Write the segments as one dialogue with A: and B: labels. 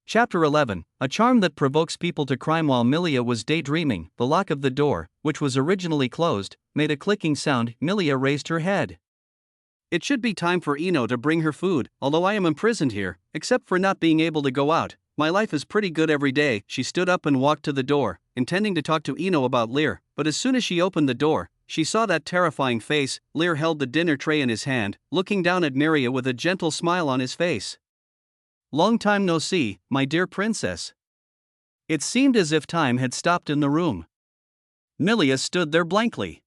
A: Chapter 11, a charm that provokes people to crime. While Milia was daydreaming, the lock of the door, which was originally closed, made a clicking sound. Milia raised her head. It should be time for Eno to bring her food, although I am imprisoned here, except for not being able to go out. My life is pretty good every day. She stood up and walked to the door, intending to talk to Eno about Lear, but as soon as she opened the door, she saw that terrifying face. Lear held the dinner tray in his hand, looking down at Miria with a gentle smile on his face. Long time no see, my dear princess. It seemed as if time had stopped in the room. Milia stood there blankly.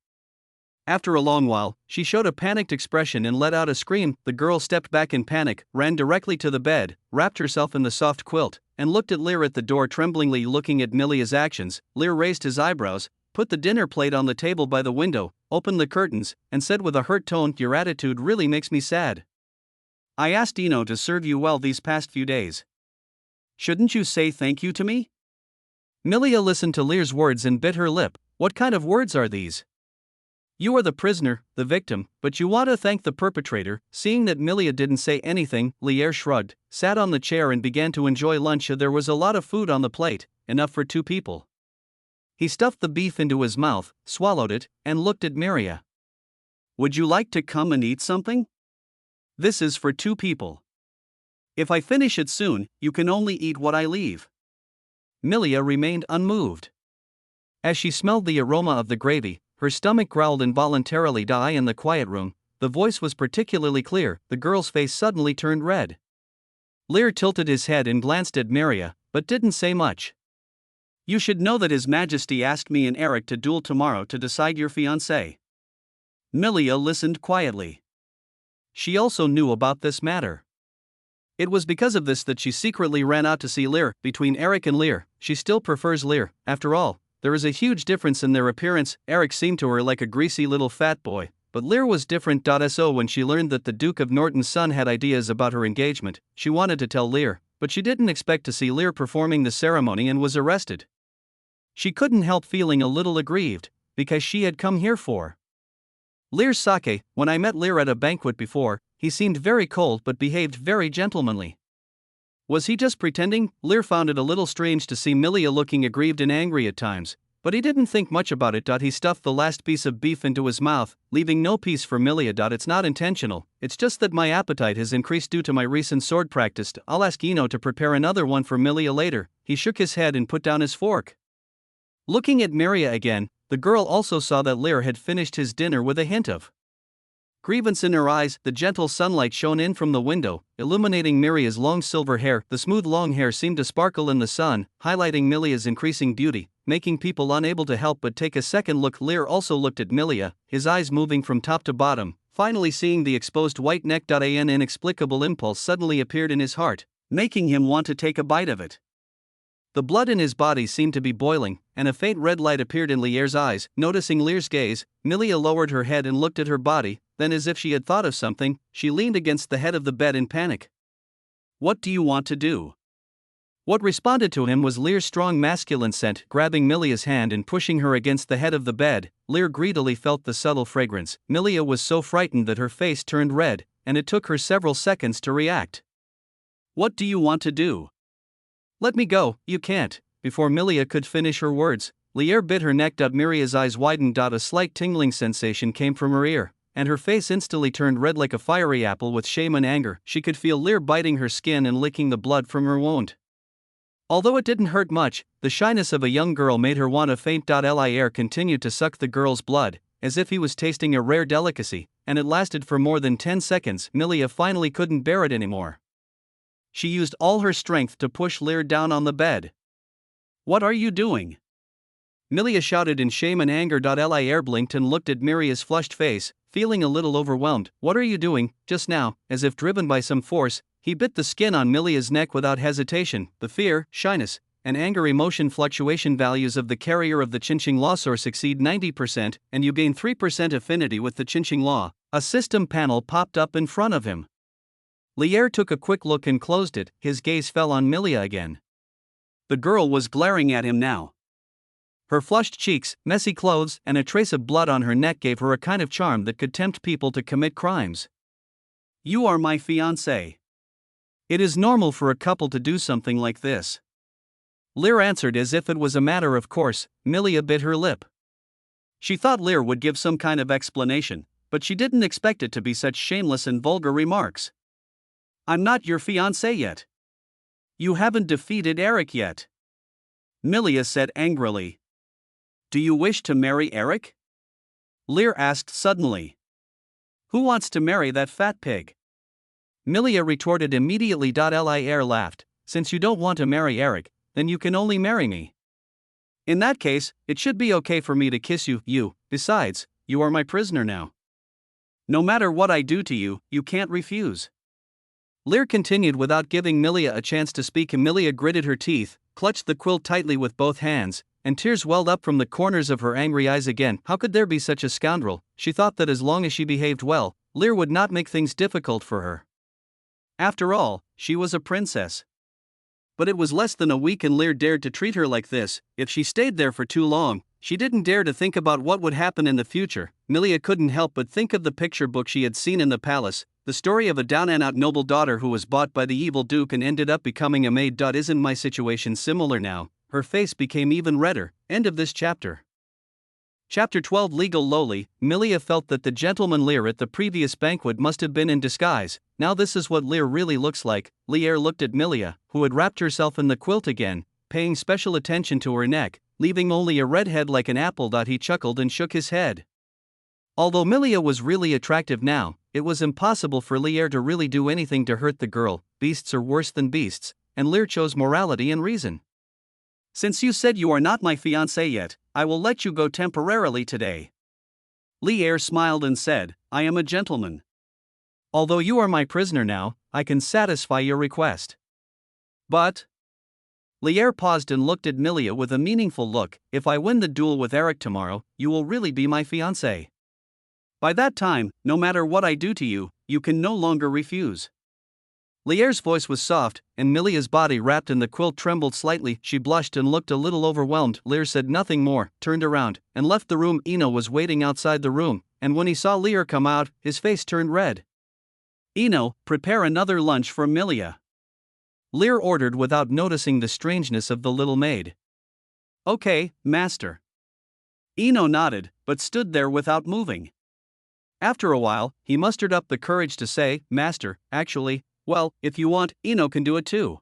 A: After a long while, she showed a panicked expression and let out a scream. The girl stepped back in panic, ran directly to the bed, wrapped herself in the soft quilt, and looked at Lear at the door tremblingly. Looking at Milia's actions, Lear raised his eyebrows, put the dinner plate on the table by the window, opened the curtains, and said with a hurt tone, "Your attitude really makes me sad. I asked Eno to serve you well these past few days. Shouldn't you say thank you to me?" Milia listened to Lear's words and bit her lip. What kind of words are these? You are the prisoner, the victim, but you want to thank the perpetrator. Seeing that Milia didn't say anything, Lear shrugged, sat on the chair and began to enjoy lunch. There was a lot of food on the plate, enough for 2 people. He stuffed the beef into his mouth, swallowed it, and looked at Miria. Would you like to come and eat something? This is for 2 people. If I finish it soon, you can only eat what I leave. Milia remained unmoved. As she smelled the aroma of the gravy, her stomach growled involuntarily. In the quiet room, the voice was particularly clear. The girl's face suddenly turned red. Lear tilted his head and glanced at Miria, but didn't say much. You should know that His Majesty asked me and Eric to duel tomorrow to decide your fiancé. Milia listened quietly. She also knew about this matter. It was because of this that she secretly ran out to see Lear. Between Eric and Lear, she still prefers Lear. After all, there is a huge difference in their appearance. Eric seemed to her like a greasy little fat boy, but Lear was different. So when she learned that the Duke of Norton's son had ideas about her engagement, she wanted to tell Lear, but she didn't expect to see Lear performing the ceremony and was arrested. She couldn't help feeling a little aggrieved, because she had come here for Lear's sake. When I met Lear at a banquet before, he seemed very cold but behaved very gentlemanly. Was he just pretending? Lear found it a little strange to see Milia looking aggrieved and angry at times, but he didn't think much about it. He stuffed the last piece of beef into his mouth, leaving no piece for Milia. It's not intentional, it's just that my appetite has increased due to my recent sword practice. I'll ask Eno to prepare another one for Milia later. He shook his head and put down his fork. Looking at Miria again, the girl also saw that Lear had finished his dinner with a hint of grievance in her eyes. The gentle sunlight shone in from the window, illuminating Miria's long silver hair. The smooth long hair seemed to sparkle in the sun, highlighting Milia's increasing beauty, making people unable to help but take a second look. Lear also looked at Milia, his eyes moving from top to bottom, finally seeing the exposed white neck. An inexplicable impulse suddenly appeared in his heart, making him want to take a bite of it. The blood in his body seemed to be boiling, and a faint red light appeared in Lear's eyes. Noticing Lear's gaze, Milia lowered her head and looked at her body, then as if she had thought of something, she leaned against the head of the bed in panic. What do you want to do? What responded to him was Lear's strong masculine scent. Grabbing Milia's hand and pushing her against the head of the bed, Lear greedily felt the subtle fragrance. Milia was so frightened that her face turned red, and it took her several seconds to react. What do you want to do? Let me go, you can't. Before Milia could finish her words, Lear bit her neck. Miria's eyes widened. A slight tingling sensation came from her ear, and her face instantly turned red like a fiery apple with shame and anger. She could feel Lear biting her skin and licking the blood from her wound. Although it didn't hurt much, the shyness of a young girl made her want to faint. Lear continued to suck the girl's blood, as if he was tasting a rare delicacy, and it lasted for more than 10 seconds. Milia finally couldn't bear it anymore. She used all her strength to push Lear down on the bed. What are you doing? Milia shouted in shame and anger. Lear blinked and looked at Miria's flushed face, feeling a little overwhelmed. What are you doing? Just now, as if driven by some force, he bit the skin on Milia's neck without hesitation. The fear, shyness, and anger emotion fluctuation values of the carrier of the Qinqing law source exceed 90%, and you gain 3% affinity with the Qinqing law. A system panel popped up in front of him. Lear took a quick look and closed it. His gaze fell on Milia again. The girl was glaring at him now. Her flushed cheeks, messy clothes, and a trace of blood on her neck gave her a kind of charm that could tempt people to commit crimes. You are my fiancée. It is normal for a couple to do something like this. Lear answered as if it was a matter of course. Milia bit her lip. She thought Lear would give some kind of explanation, but she didn't expect it to be such shameless and vulgar remarks. I'm not your fiancé yet. You haven't defeated Eric yet. Milia said angrily. Do you wish to marry Eric? Lear asked suddenly. Who wants to marry that fat pig? Milia retorted immediately. Lear laughed. Since you don't want to marry Eric, then you can only marry me. In that case, it should be okay for me to kiss you. Besides, you are my prisoner now. No matter what I do to you, you can't refuse. Lear continued without giving Milia a chance to speak. Milia gritted her teeth, clutched the quill tightly with both hands, and tears welled up from the corners of her angry eyes again. How could there be such a scoundrel? She thought that as long as she behaved well, Lear would not make things difficult for her. After all, she was a princess. But it was less than a week and Lear dared to treat her like this. If she stayed there for too long, she didn't dare to think about what would happen in the future. Milia couldn't help but think of the picture book she had seen in the palace, the story of a down-and-out noble daughter who was bought by the evil duke and ended up becoming a maid. Isn't my situation similar now? Her face became even redder. End of this chapter. Chapter 12. Legal lowly. Milia felt that the gentleman Lear at the previous banquet must have been in disguise. Now this is what Lear really looks like. Lear looked at Milia, who had wrapped herself in the quilt again, paying special attention to her neck, leaving only a red head like an apple. He chuckled and shook his head. Although Milia was really attractive now, it was impossible for Lear to really do anything to hurt the girl. Beasts are worse than beasts, and Lear chose morality and reason. Since you said you are not my fiancé yet, I will let you go temporarily today. Lear smiled and said, I am a gentleman. Although you are my prisoner now, I can satisfy your request. But... Lear paused and looked at Milia with a meaningful look. If I win the duel with Eric tomorrow, you will really be my fiancé. By that time, no matter what I do to you, you can no longer refuse. Lear's voice was soft, and Milia's body wrapped in the quilt trembled slightly. She blushed and looked a little overwhelmed. Lear said nothing more, turned around, and left the room. Eno was waiting outside the room, and when he saw Lear come out, his face turned red. Eno, prepare another lunch for Milia. Lear ordered without noticing the strangeness of the little maid. Okay, master. Eno nodded, but stood there without moving. After a while, he mustered up the courage to say, Master, actually, well, if you want, Eno can do it too.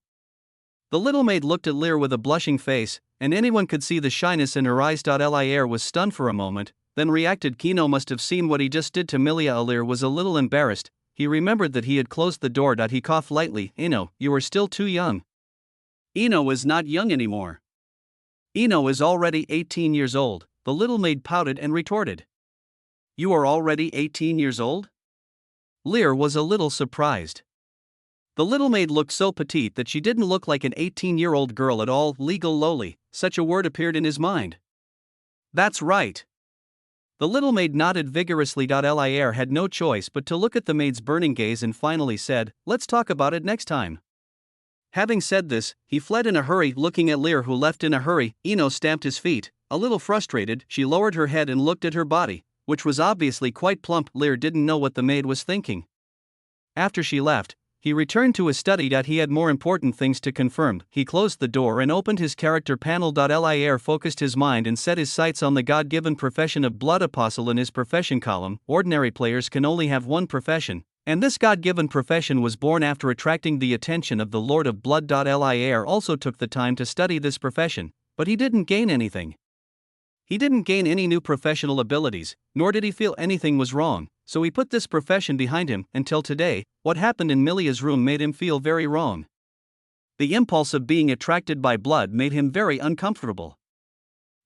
A: The little maid looked at Lear with a blushing face, and anyone could see the shyness in her eyes. Lear was stunned for a moment, then reacted. Eno must have seen what he just did to Milia. Lear was a little embarrassed. He remembered that he had closed the door. He coughed lightly. Eno, you are still too young. Eno is not young anymore. Eno is already 18 years old, the little maid pouted and retorted. You are already 18 years old? Lear was a little surprised. The little maid looked so petite that she didn't look like an 18-year-old girl at all. Legal lowly, such a word appeared in his mind. That's right. The little maid nodded vigorously. Lear had no choice but to look at the maid's burning gaze and finally said, let's talk about it next time. Having said this, he fled in a hurry, looking at Lear, who left in a hurry. Eno stamped his feet. A little frustrated, she lowered her head and looked at her body, which was obviously quite plump. Lear didn't know what the maid was thinking. After she left, he returned to his study. He had more important things to confirm. He closed the door and opened his character panel. Lear focused his mind and set his sights on the God-given profession of blood apostle in his profession column. Ordinary players can only have one profession, and this God-given profession was born after attracting the attention of the Lord of Blood. Lear also took the time to study this profession, but he didn't gain anything. He didn't gain any new professional abilities, nor did he feel anything was wrong, so he put this profession behind him. Until today, what happened in Milia's room made him feel very wrong. The impulse of being attracted by blood made him very uncomfortable.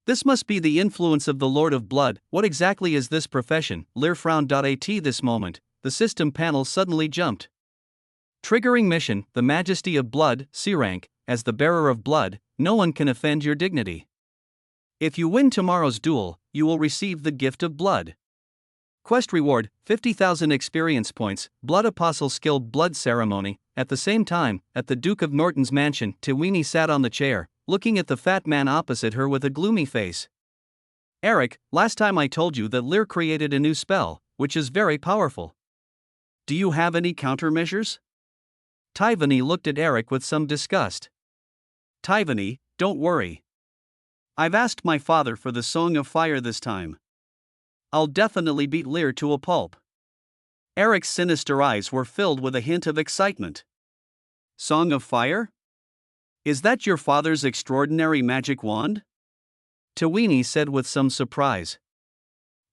A: This must be the influence of the Lord of Blood. What exactly is this profession? Lear frowned. At this moment, the system panel suddenly jumped. Triggering mission, the Majesty of Blood, C rank, as the bearer of blood, no one can offend your dignity. If you win tomorrow's duel, you will receive the gift of blood. Quest reward, 50,000 experience points, Blood Apostle Skilled Blood Ceremony. At the same time, at the Duke of Norton's mansion, Tewini sat on the chair, looking at the fat man opposite her with a gloomy face. Eric, last time I told you that Lear created a new spell, which is very powerful. Do you have any countermeasures? Tyvany looked at Eric with some disgust. Tyvany, don't worry. I've asked my father for the Song of Fire this time. I'll definitely beat Lear to a pulp. Eric's sinister eyes were filled with a hint of excitement. Song of Fire? Is that your father's extraordinary magic wand? Tyvany said with some surprise.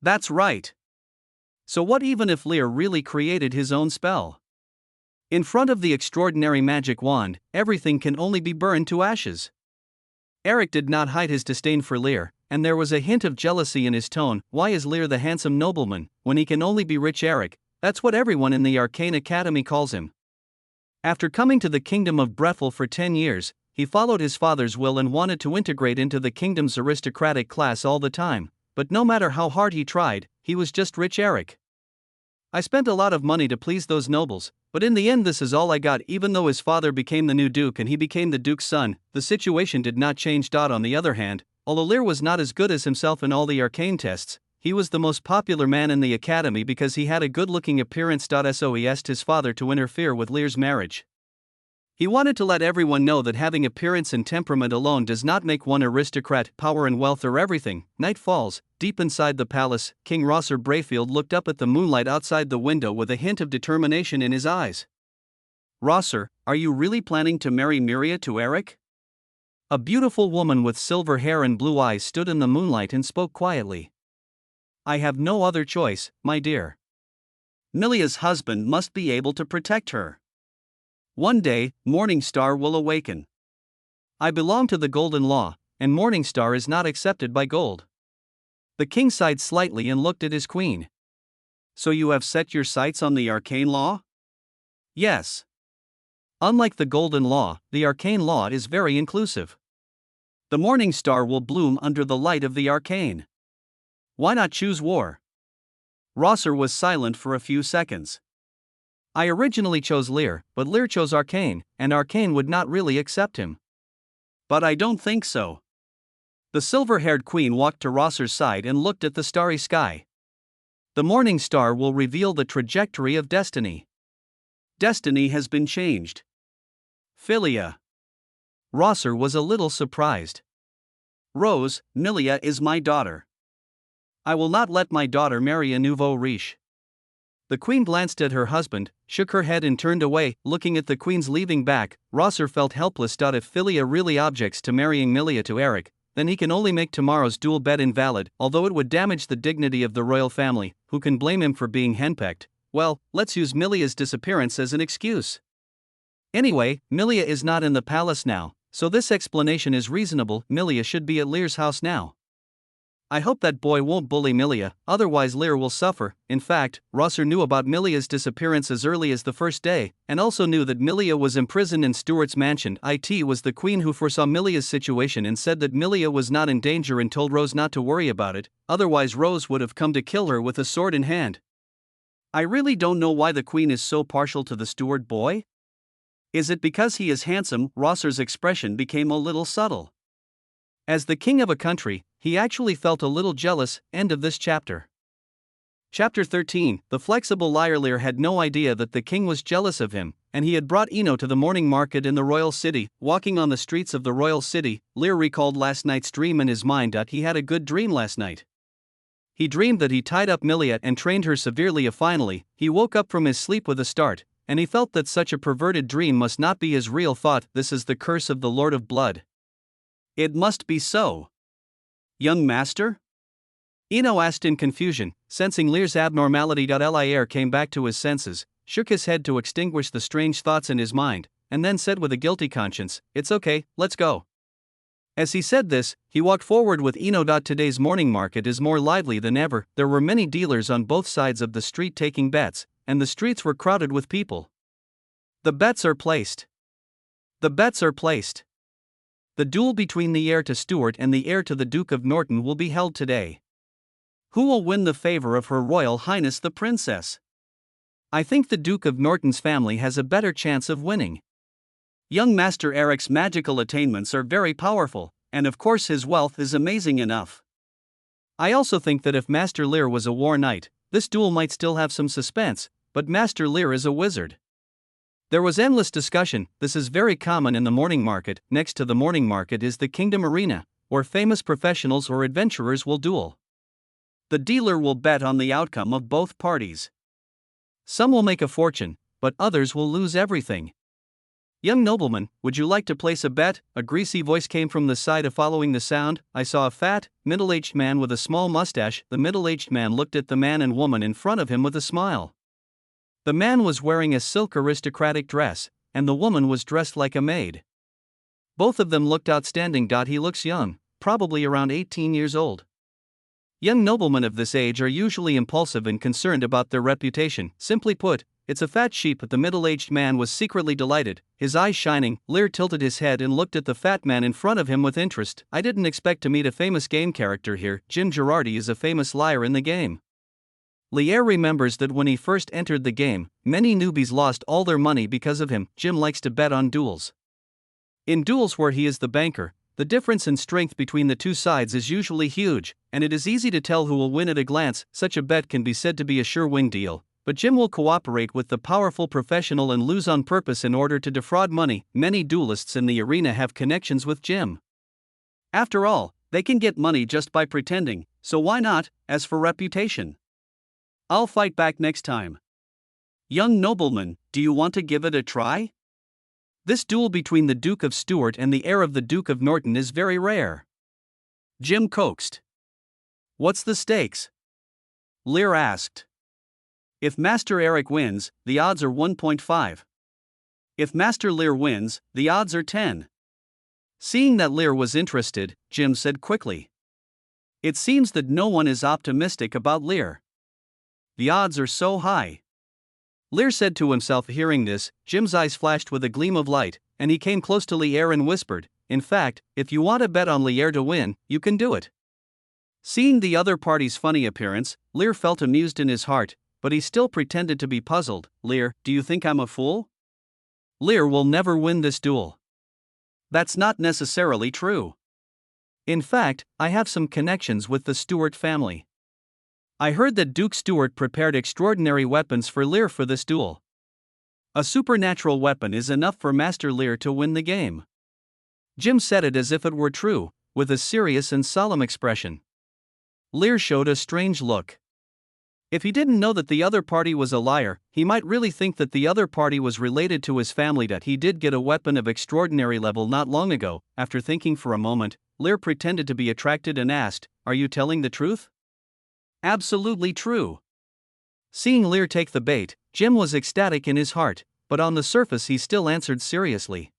A: That's right. So what even if Lear really created his own spell? In front of the extraordinary magic wand, everything can only be burned to ashes. Eric did not hide his disdain for Lear, and there was a hint of jealousy in his tone. Why is Lear the handsome nobleman, when he can only be rich Eric? That's what everyone in the Arcane Academy calls him. After coming to the kingdom of Brethel for 10 years, he followed his father's will and wanted to integrate into the kingdom's aristocratic class all the time, but no matter how hard he tried, he was just rich Eric. I spent a lot of money to please those nobles, but in the end this is all I got. Even though his father became the new duke and he became the duke's son, the situation did not change. On the other hand, although Lear was not as good as himself in all the arcane tests, he was the most popular man in the academy because he had a good-looking appearance. So he asked his father to interfere with Lear's marriage. He wanted to let everyone know that having appearance and temperament alone does not make one aristocrat. Power and wealth are everything. Night falls. Deep inside the palace, King Rosser Brayfield looked up at the moonlight outside the window with a hint of determination in his eyes. Rosser, are you really planning to marry Miria to Eric? A beautiful woman with silver hair and blue eyes stood in the moonlight and spoke quietly. I have no other choice, my dear. Milia's husband must be able to protect her. One day, Morningstar will awaken. I belong to the Golden Law, and Morningstar is not accepted by gold. The king sighed slightly and looked at his queen. So you have set your sights on the arcane law? Yes. Unlike the Golden Law, the arcane law is very inclusive. The Morningstar will bloom under the light of the arcane. Why not choose war? Rosser was silent for a few seconds. I originally chose Lear, but Lear chose Arcane, and Arcane would not really accept him. But I don't think so. The silver-haired queen walked to Rosser's side and looked at the starry sky. The morning star will reveal the trajectory of destiny. Destiny has been changed. Philia. Rosser was a little surprised. Rose, Milia is my daughter. I will not let my daughter marry a nouveau riche. The queen glanced at her husband, shook her head and turned away. Looking at the queen's leaving back, Rosser felt helpless. If Philia really objects to marrying Milia to Eric, then he can only make tomorrow's duel bet invalid, although it would damage the dignity of the royal family. Who can blame him for being henpecked? Well, let's use Milia's disappearance as an excuse. Anyway, Milia is not in the palace now, so this explanation is reasonable. Milia should be at Lear's house now. I hope that boy won't bully Milia, otherwise Lear will suffer. In fact, Rosser knew about Milia's disappearance as early as the first day, and also knew that Milia was imprisoned in Stuart's mansion. It was the queen who foresaw Milia's situation and said that Milia was not in danger and told Rose not to worry about it, otherwise Rose would have come to kill her with a sword in hand. I really don't know why the queen is so partial to the Stuart boy. Is it because he is handsome? Rosser's expression became a little subtle. As the king of a country, he actually felt a little jealous. End of this chapter. Chapter 13. The flexible liar. Lear had no idea that the king was jealous of him, and he had brought Ino to the morning market in the royal city. Walking on the streets of the royal city, Lear recalled last night's dream in his mind. He had a good dream last night. He dreamed that he tied up Milia and trained her severely. Finally, he woke up from his sleep with a start, and he felt that such a perverted dream must not be his real thought. This is the curse of the Lord of Blood. It must be so. Young master? Ino asked in confusion, sensing Lear's abnormality. Lear came back to his senses, shook his head to extinguish the strange thoughts in his mind, and then said with a guilty conscience, "It's okay, let's go." As he said this, he walked forward with Ino. Today's morning market is more lively than ever. There were many dealers on both sides of the street taking bets, and the streets were crowded with people. The bets are placed. The bets are placed. The duel between the heir to Stuart and the heir to the Duke of Norton will be held today. Who will win the favor of Her Royal Highness the Princess? I think the Duke of Norton's family has a better chance of winning. Young Master Eric's magical attainments are very powerful, and of course his wealth is amazing enough. I also think that if Master Lear was a war knight, this duel might still have some suspense, but Master Lear is a wizard. There was endless discussion. This is very common in the morning market. Next to the morning market is the Kingdom Arena, where famous professionals or adventurers will duel. The dealer will bet on the outcome of both parties. Some will make a fortune, but others will lose everything. Young nobleman, would you like to place a bet? A greasy voice came from the side. Following the sound, I saw a fat, middle-aged man with a small mustache. The middle-aged man looked at the man and woman in front of him with a smile. The man was wearing a silk aristocratic dress, and the woman was dressed like a maid. Both of them looked outstanding. He looks young, probably around 18 years old. Young noblemen of this age are usually impulsive and concerned about their reputation. Simply put, it's a fat sheep. The middle-aged man was secretly delighted, his eyes shining. Lear tilted his head and looked at the fat man in front of him with interest. I didn't expect to meet a famous game character here. Jim Girardi is a famous liar in the game. Lear remembers that when he first entered the game, many newbies lost all their money because of him. Jim likes to bet on duels. In duels where he is the banker, the difference in strength between the two sides is usually huge, and it is easy to tell who will win at a glance. Such a bet can be said to be a sure win deal. But Jim will cooperate with the powerful professional and lose on purpose in order to defraud money. Many duelists in the arena have connections with Jim. After all, they can get money just by pretending, so why not? As for reputation, I'll fight back next time. Young nobleman, do you want to give it a try? This duel between the Duke of Stuart and the heir of the Duke of Norton is very rare. Jim coaxed. What's the stakes? Lear asked. If Master Eric wins, the odds are 1.5. If Master Lear wins, the odds are 10. Seeing that Lear was interested, Jim said quickly. It seems that no one is optimistic about Lear. The odds are so high. Lear said to himself. Hearing this, Jim's eyes flashed with a gleam of light, and he came close to Lear and whispered, in fact, if you want to bet on Lear to win, you can do it. Seeing the other party's funny appearance, Lear felt amused in his heart, but he still pretended to be puzzled. Lear, do you think I'm a fool? Lear will never win this duel. That's not necessarily true. In fact, I have some connections with the Stuart family. I heard that Duke Stuart prepared extraordinary weapons for Lear for this duel. A supernatural weapon is enough for Master Lear to win the game. Jim said it as if it were true, with a serious and solemn expression. Lear showed a strange look. If he didn't know that the other party was a liar, he might really think that the other party was related to his family. That he did get a weapon of extraordinary level not long ago. After thinking for a moment, Lear pretended to be attracted and asked, "Are you telling the truth?" Absolutely true. Seeing Lear take the bait, Jim was ecstatic in his heart, but on the surface he still answered seriously.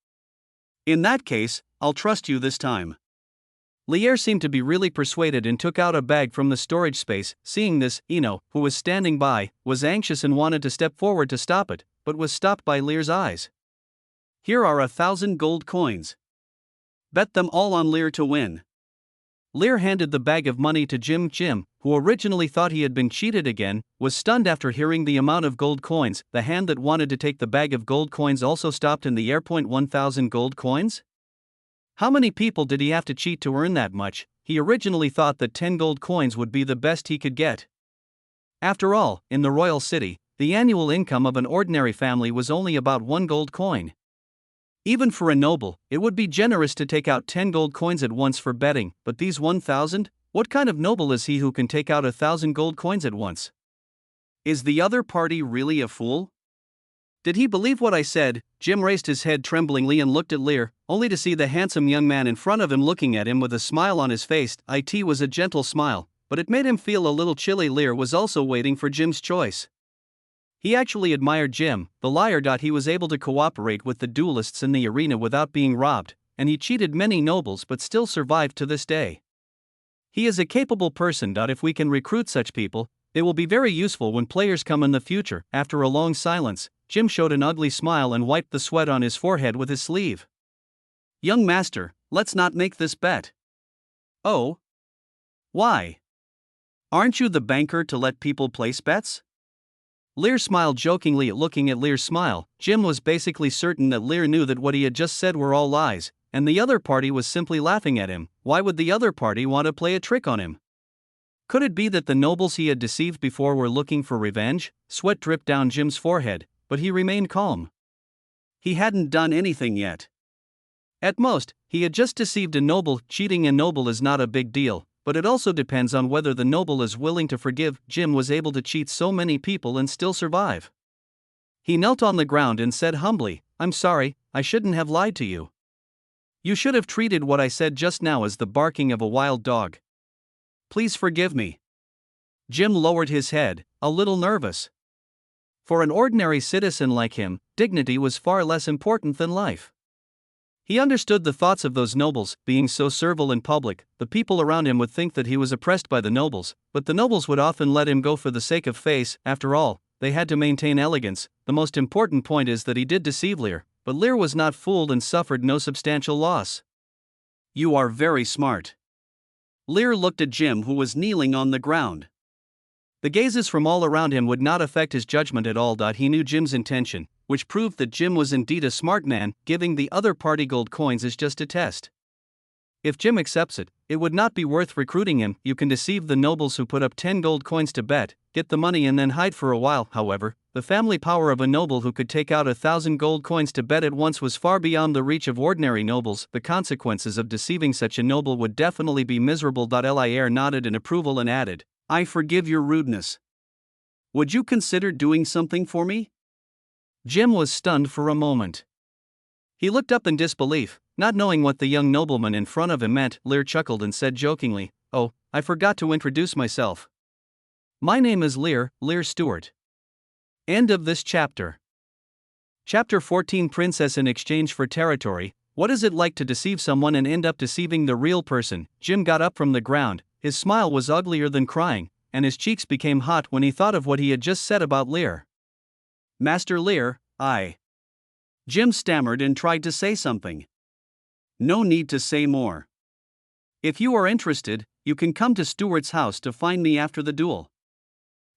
A: In that case, I'll trust you this time. Lear seemed to be really persuaded and took out a bag from the storage space. Seeing this, Eno, who was standing by, was anxious and wanted to step forward to stop it, but was stopped by Lear's eyes. Here are 1,000 gold coins. Bet them all on Lear to win. Lear handed the bag of money to Jim. Jim, who originally thought he had been cheated again, was stunned after hearing the amount of gold coins. The hand that wanted to take the bag of gold coins also stopped in the air. 1,000 gold coins? How many people did he have to cheat to earn that much? He originally thought that 10 gold coins would be the best he could get. After all, in the royal city, the annual income of an ordinary family was only about 1 gold coin. Even for a noble, it would be generous to take out 10 gold coins at once for betting, but these 1,000? What kind of noble is he who can take out 1,000 gold coins at once? Is the other party really a fool? Did he believe what I said? Jim raised his head tremblingly and looked at Lear, only to see the handsome young man in front of him looking at him with a smile on his face. It was a gentle smile, but it made him feel a little chilly. Lear was also waiting for Jim's choice. He actually admired Jim, the liar. He was able to cooperate with the duelists in the arena without being robbed, and he cheated many nobles but still survived to this day. He is a capable person. If we can recruit such people, they will be very useful when players come in the future. After a long silence, Jim showed an ugly smile and wiped the sweat on his forehead with his sleeve. Young master, let's not make this bet. Oh? Why? Aren't you the banker to let people place bets? Lear smiled jokingly. Looking at Lear's smile, Jim was basically certain that Lear knew that what he had just said were all lies, and the other party was simply laughing at him. Why would the other party want to play a trick on him? Could it be that the nobles he had deceived before were looking for revenge? Sweat dripped down Jim's forehead, but he remained calm. He hadn't done anything yet. At most, he had just deceived a noble. Cheating a noble is not a big deal, but it also depends on whether the noble is willing to forgive. Jim was able to cheat so many people and still survive. He knelt on the ground and said humbly, "I'm sorry, I shouldn't have lied to you. You should have treated what I said just now as the barking of a wild dog. Please forgive me." Jim lowered his head, a little nervous. For an ordinary citizen like him, dignity was far less important than life. He understood the thoughts of those nobles. Being so servile in public, the people around him would think that he was oppressed by the nobles, but the nobles would often let him go for the sake of face. After all, they had to maintain elegance. The most important point is that he did deceive Lear, but Lear was not fooled and suffered no substantial loss. "You are very smart." Lear looked at Jim, who was kneeling on the ground. The gazes from all around him would not affect his judgment at all. He knew Jim's intention, which proved that Jim was indeed a smart man. Giving the other party gold coins is just a test. If Jim accepts it, it would not be worth recruiting him. You can deceive the nobles who put up 10 gold coins to bet, get the money and then hide for a while. However, the family power of a noble who could take out 1,000 gold coins to bet at once was far beyond the reach of ordinary nobles. The consequences of deceiving such a noble would definitely be miserable. Lear nodded in approval and added, "I forgive your rudeness. Would you consider doing something for me?" Jim was stunned for a moment. He looked up in disbelief, not knowing what the young nobleman in front of him meant. Lear chuckled and said jokingly, "Oh, I forgot to introduce myself. My name is Lear, Lear Stuart." End of this chapter. Chapter 14, Princess in exchange for territory. What is it like to deceive someone and end up deceiving the real person? Jim got up from the ground. His smile was uglier than crying, and his cheeks became hot when he thought of what he had just said about Lear. "Master Lear, Jim stammered and tried to say something. "No need to say more. If you are interested, you can come to Stuart's house to find me after the duel."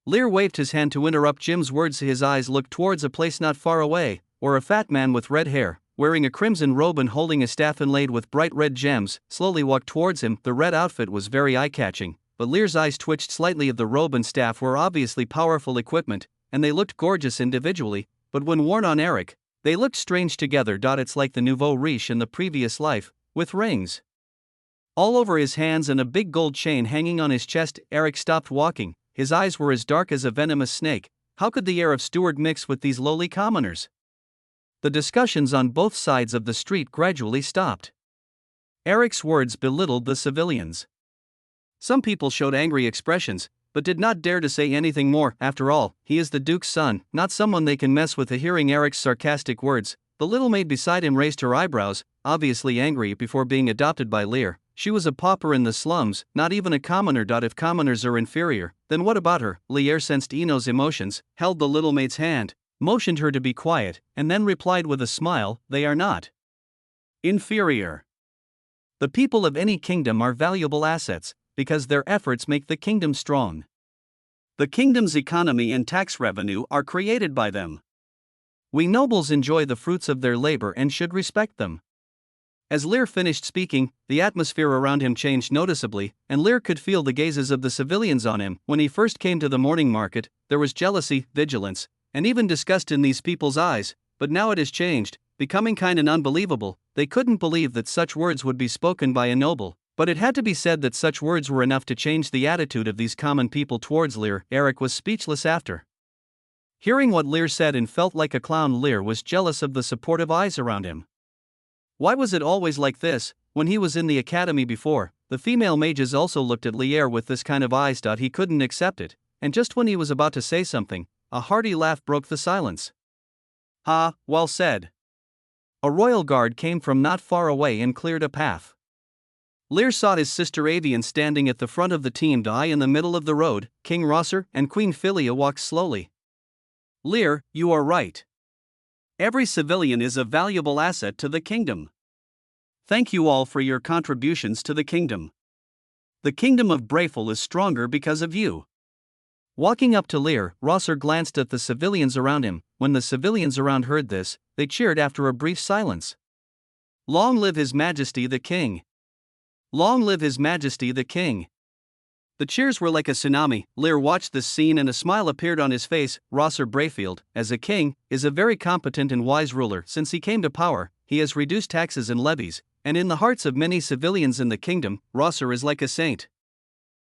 A: Lear waved his hand to interrupt Jim's words. His eyes looked towards a place not far away, where a fat man with red hair, wearing a crimson robe and holding a staff inlaid with bright red gems, slowly walked towards him. The red outfit was very eye-catching, but Lear's eyes twitched slightly. The robe and staff were obviously powerful equipment, and they looked gorgeous individually, but when worn on Eric, they looked strange together. It's like the nouveau riche in the previous life, with rings all over his hands and a big gold chain hanging on his chest. Eric stopped walking. His eyes were as dark as a venomous snake. How could the heir of Stuart mix with these lowly commoners? The discussions on both sides of the street gradually stopped. Eric's words belittled the civilians. Some people showed angry expressions, but did not dare to say anything more. After all, he is the Duke's son, not someone they can mess with. Hearing Eric's sarcastic words, the little maid beside him raised her eyebrows, obviously angry. Before being adopted by Lear, she was a pauper in the slums, not even a commoner. If commoners are inferior, then what about her? Lear sensed Eno's emotions, held the little maid's hand, motioned her to be quiet, and then replied with a smile, "They are not inferior. The people of any kingdom are valuable assets, because their efforts make the kingdom strong. The kingdom's economy and tax revenue are created by them. We nobles enjoy the fruits of their labor and should respect them." As Lear finished speaking, the atmosphere around him changed noticeably, and Lear could feel the gazes of the civilians on him. When he first came to the morning market, there was jealousy, vigilance, and even disgust in these people's eyes, but now it has changed, becoming kind and unbelievable. They couldn't believe that such words would be spoken by a noble, but it had to be said that such words were enough to change the attitude of these common people towards Lear. Eric was speechless after hearing what Lear said and felt like a clown. Lear was jealous of the supportive eyes around him. Why was it always like this? When he was in the academy before, the female mages also looked at Lear with this kind of eyes. He couldn't accept it, and just when he was about to say something, a hearty laugh broke the silence. "Ha, well said." A royal guard came from not far away and cleared a path. Lear saw his sister Avian standing at the front of the team. In the middle of the road, King Rosser and Queen Philia walked slowly. "Lear, you are right. Every civilian is a valuable asset to the kingdom. Thank you all for your contributions to the kingdom. The kingdom of Brayful is stronger because of you." Walking up to Lear, Rosser glanced at the civilians around him. When the civilians around heard this, they cheered after a brief silence. "Long live His Majesty the King! Long live His Majesty the King!" The cheers were like a tsunami. Lear watched this scene and a smile appeared on his face. Rosser Brayfield, as a king, is a very competent and wise ruler. Since he came to power, he has reduced taxes and levies, and in the hearts of many civilians in the kingdom, Rosser is like a saint.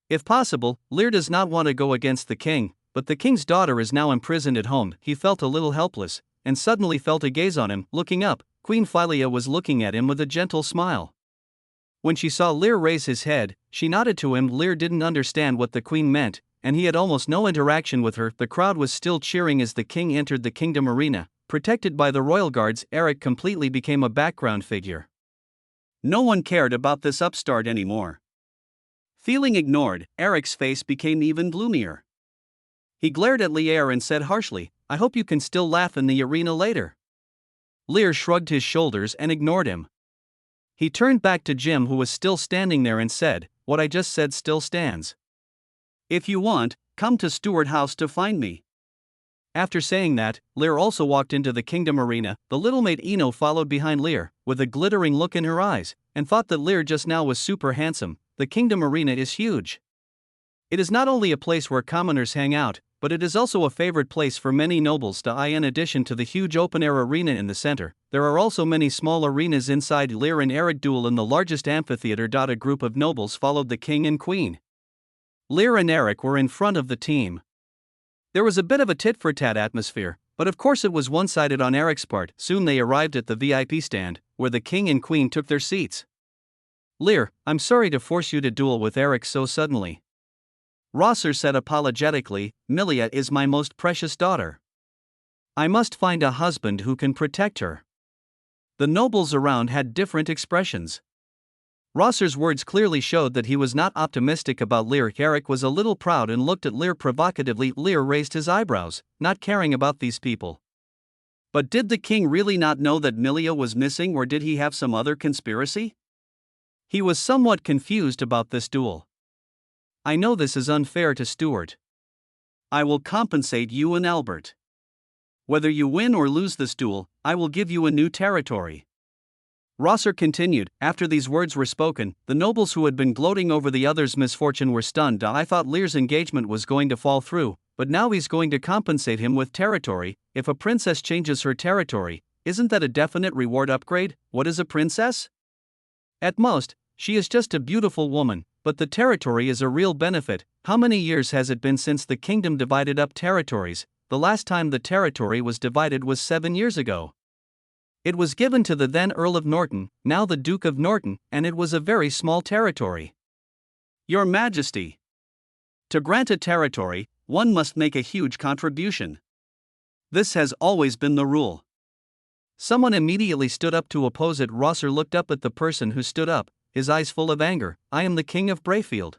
A: If possible, Lear does not want to go against the king, but the king's daughter is now imprisoned at home. He felt a little helpless, and suddenly felt a gaze on him. Looking up, Queen Philia was looking at him with a gentle smile. When she saw Lear raise his head, she nodded to him. Lear didn't understand what the queen meant, and he had almost no interaction with her. The crowd was still cheering as the king entered the kingdom arena. Protected by the royal guards, Eric completely became a background figure. No one cared about this upstart anymore. Feeling ignored, Eric's face became even gloomier. He glared at Lear and said harshly, "I hope you can still laugh in the arena later." Lear shrugged his shoulders and ignored him. He turned back to Jim, who was still standing there, and said, "What I just said still stands. If you want, come to Stuart House to find me." After saying that, Lear also walked into the kingdom arena. The little maid Ino followed behind Lear, with a glittering look in her eyes, and thought that Lear just now was super handsome. The kingdom arena is huge. It is not only a place where commoners hang out, but it is also a favorite place for many nobles to eye. In addition to the huge open-air arena in the center, there are also many small arenas inside. Lear and Eric duel in the largest amphitheater. A group of nobles followed the king and queen. Lear and Eric were in front of the team. There was a bit of a tit-for-tat atmosphere, but of course it was one-sided on Eric's part. Soon they arrived at the VIP stand, where the king and queen took their seats. "Lear, I'm sorry to force you to duel with Eric so suddenly," Rosser said apologetically. "Milia is my most precious daughter. I must find a husband who can protect her." The nobles around had different expressions. Rosser's words clearly showed that he was not optimistic about Lear. Eric was a little proud and looked at Lear provocatively. Lear raised his eyebrows, not caring about these people. But did the king really not know that Milia was missing, or did he have some other conspiracy? He was somewhat confused about this duel. "I know this is unfair to Stuart. I will compensate you and Albert. Whether you win or lose this duel, I will give you a new territory." Rosser continued. After these words were spoken, the nobles who had been gloating over the other's misfortune were stunned. "I thought Lear's engagement was going to fall through, but now he's going to compensate him with territory. If a princess changes her territory, isn't that a definite reward upgrade? What is a princess? At most, she is just a beautiful woman, but the territory is a real benefit. How many years has it been since the kingdom divided up territories? The last time the territory was divided was 7 years ago. It was given to the then Earl of Norton, now the Duke of Norton, and it was a very small territory." "Your Majesty, to grant a territory, one must make a huge contribution. This has always been the rule." Someone immediately stood up to oppose it. Rosser looked up at the person who stood up, his eyes full of anger. "I am the King of Brayfield.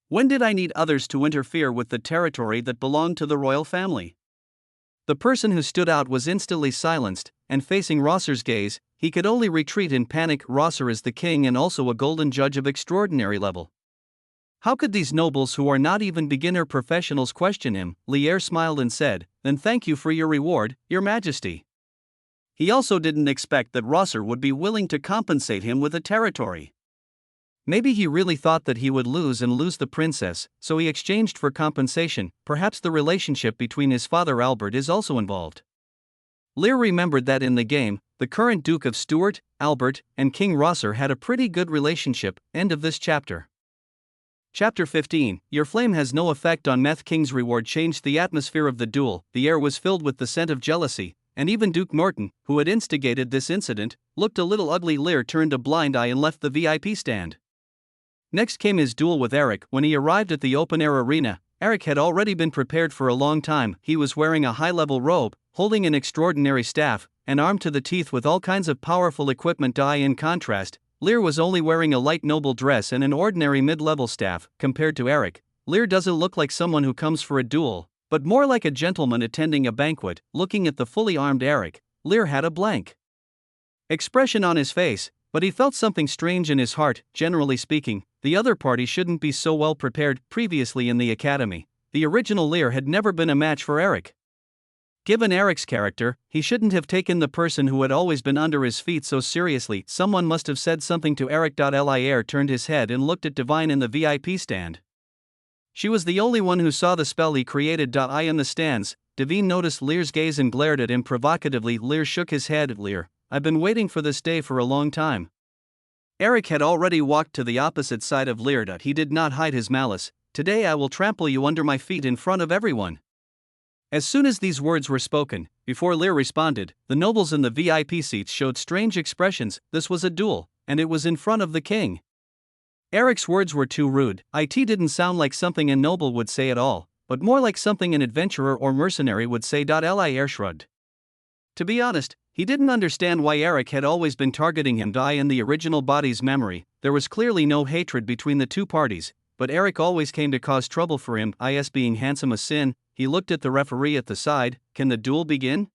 A: When did I need others to interfere with the territory that belonged to the royal family?" The person who stood out was instantly silenced, and facing Rosser's gaze, he could only retreat in panic. Rosser is the king and also a golden judge of extraordinary level. How could these nobles who are not even beginner professionals question him? Lear smiled and said, "Then thank you for your reward, Your Majesty." He also didn't expect that Rosser would be willing to compensate him with a territory. Maybe he really thought that he would lose the princess, so he exchanged for compensation. Perhaps the relationship between his father Albert is also involved. Lear remembered that in the game, the current Duke of Stuart, Albert, and King Rosser had a pretty good relationship. End of this chapter. Chapter 15. Your flame has no effect on Meth. King's reward changed the atmosphere of the duel. The air was filled with the scent of jealousy, and even Duke Norton, who had instigated this incident, looked a little ugly. Lear turned a blind eye and left the VIP stand. Next came his duel with Eric. When he arrived at the open-air arena, Eric had already been prepared for a long time. He was wearing a high-level robe, holding an extraordinary staff, and armed to the teeth with all kinds of powerful equipment. In contrast, Lear was only wearing a light noble dress and an ordinary mid-level staff. Compared to Eric, Lear doesn't look like someone who comes for a duel, but more like a gentleman attending a banquet. Looking at the fully armed Eric, Lear had a blank expression on his face, but he felt something strange in his heart. Generally speaking, the other party shouldn't be so well prepared. Previously in the academy, the original Lear had never been a match for Eric. Given Eric's character, he shouldn't have taken the person who had always been under his feet so seriously. Someone must have said something to Eric. Lear turned his head and looked at Divine in the VIP stand. She was the only one who saw the spell he created. I in the stands, Devine noticed Lear's gaze and glared at him provocatively. Lear shook his head. Lear, I've been waiting for this day for a long time. Eric had already walked to the opposite side of Lear. He did not hide his malice. Today I will trample you under my feet in front of everyone. As soon as these words were spoken, before Lear responded, the nobles in the VIP seats showed strange expressions. This was a duel, and it was in front of the king. Eric's words were too rude. It didn't sound like something a noble would say at all, but more like something an adventurer or mercenary would say. Lear shrugged. To be honest, he didn't understand why Eric had always been targeting him. In the original body's memory, there was clearly no hatred between the two parties, but Eric always came to cause trouble for him. Is being handsome a sin? He looked at the referee at the side. Can the duel begin?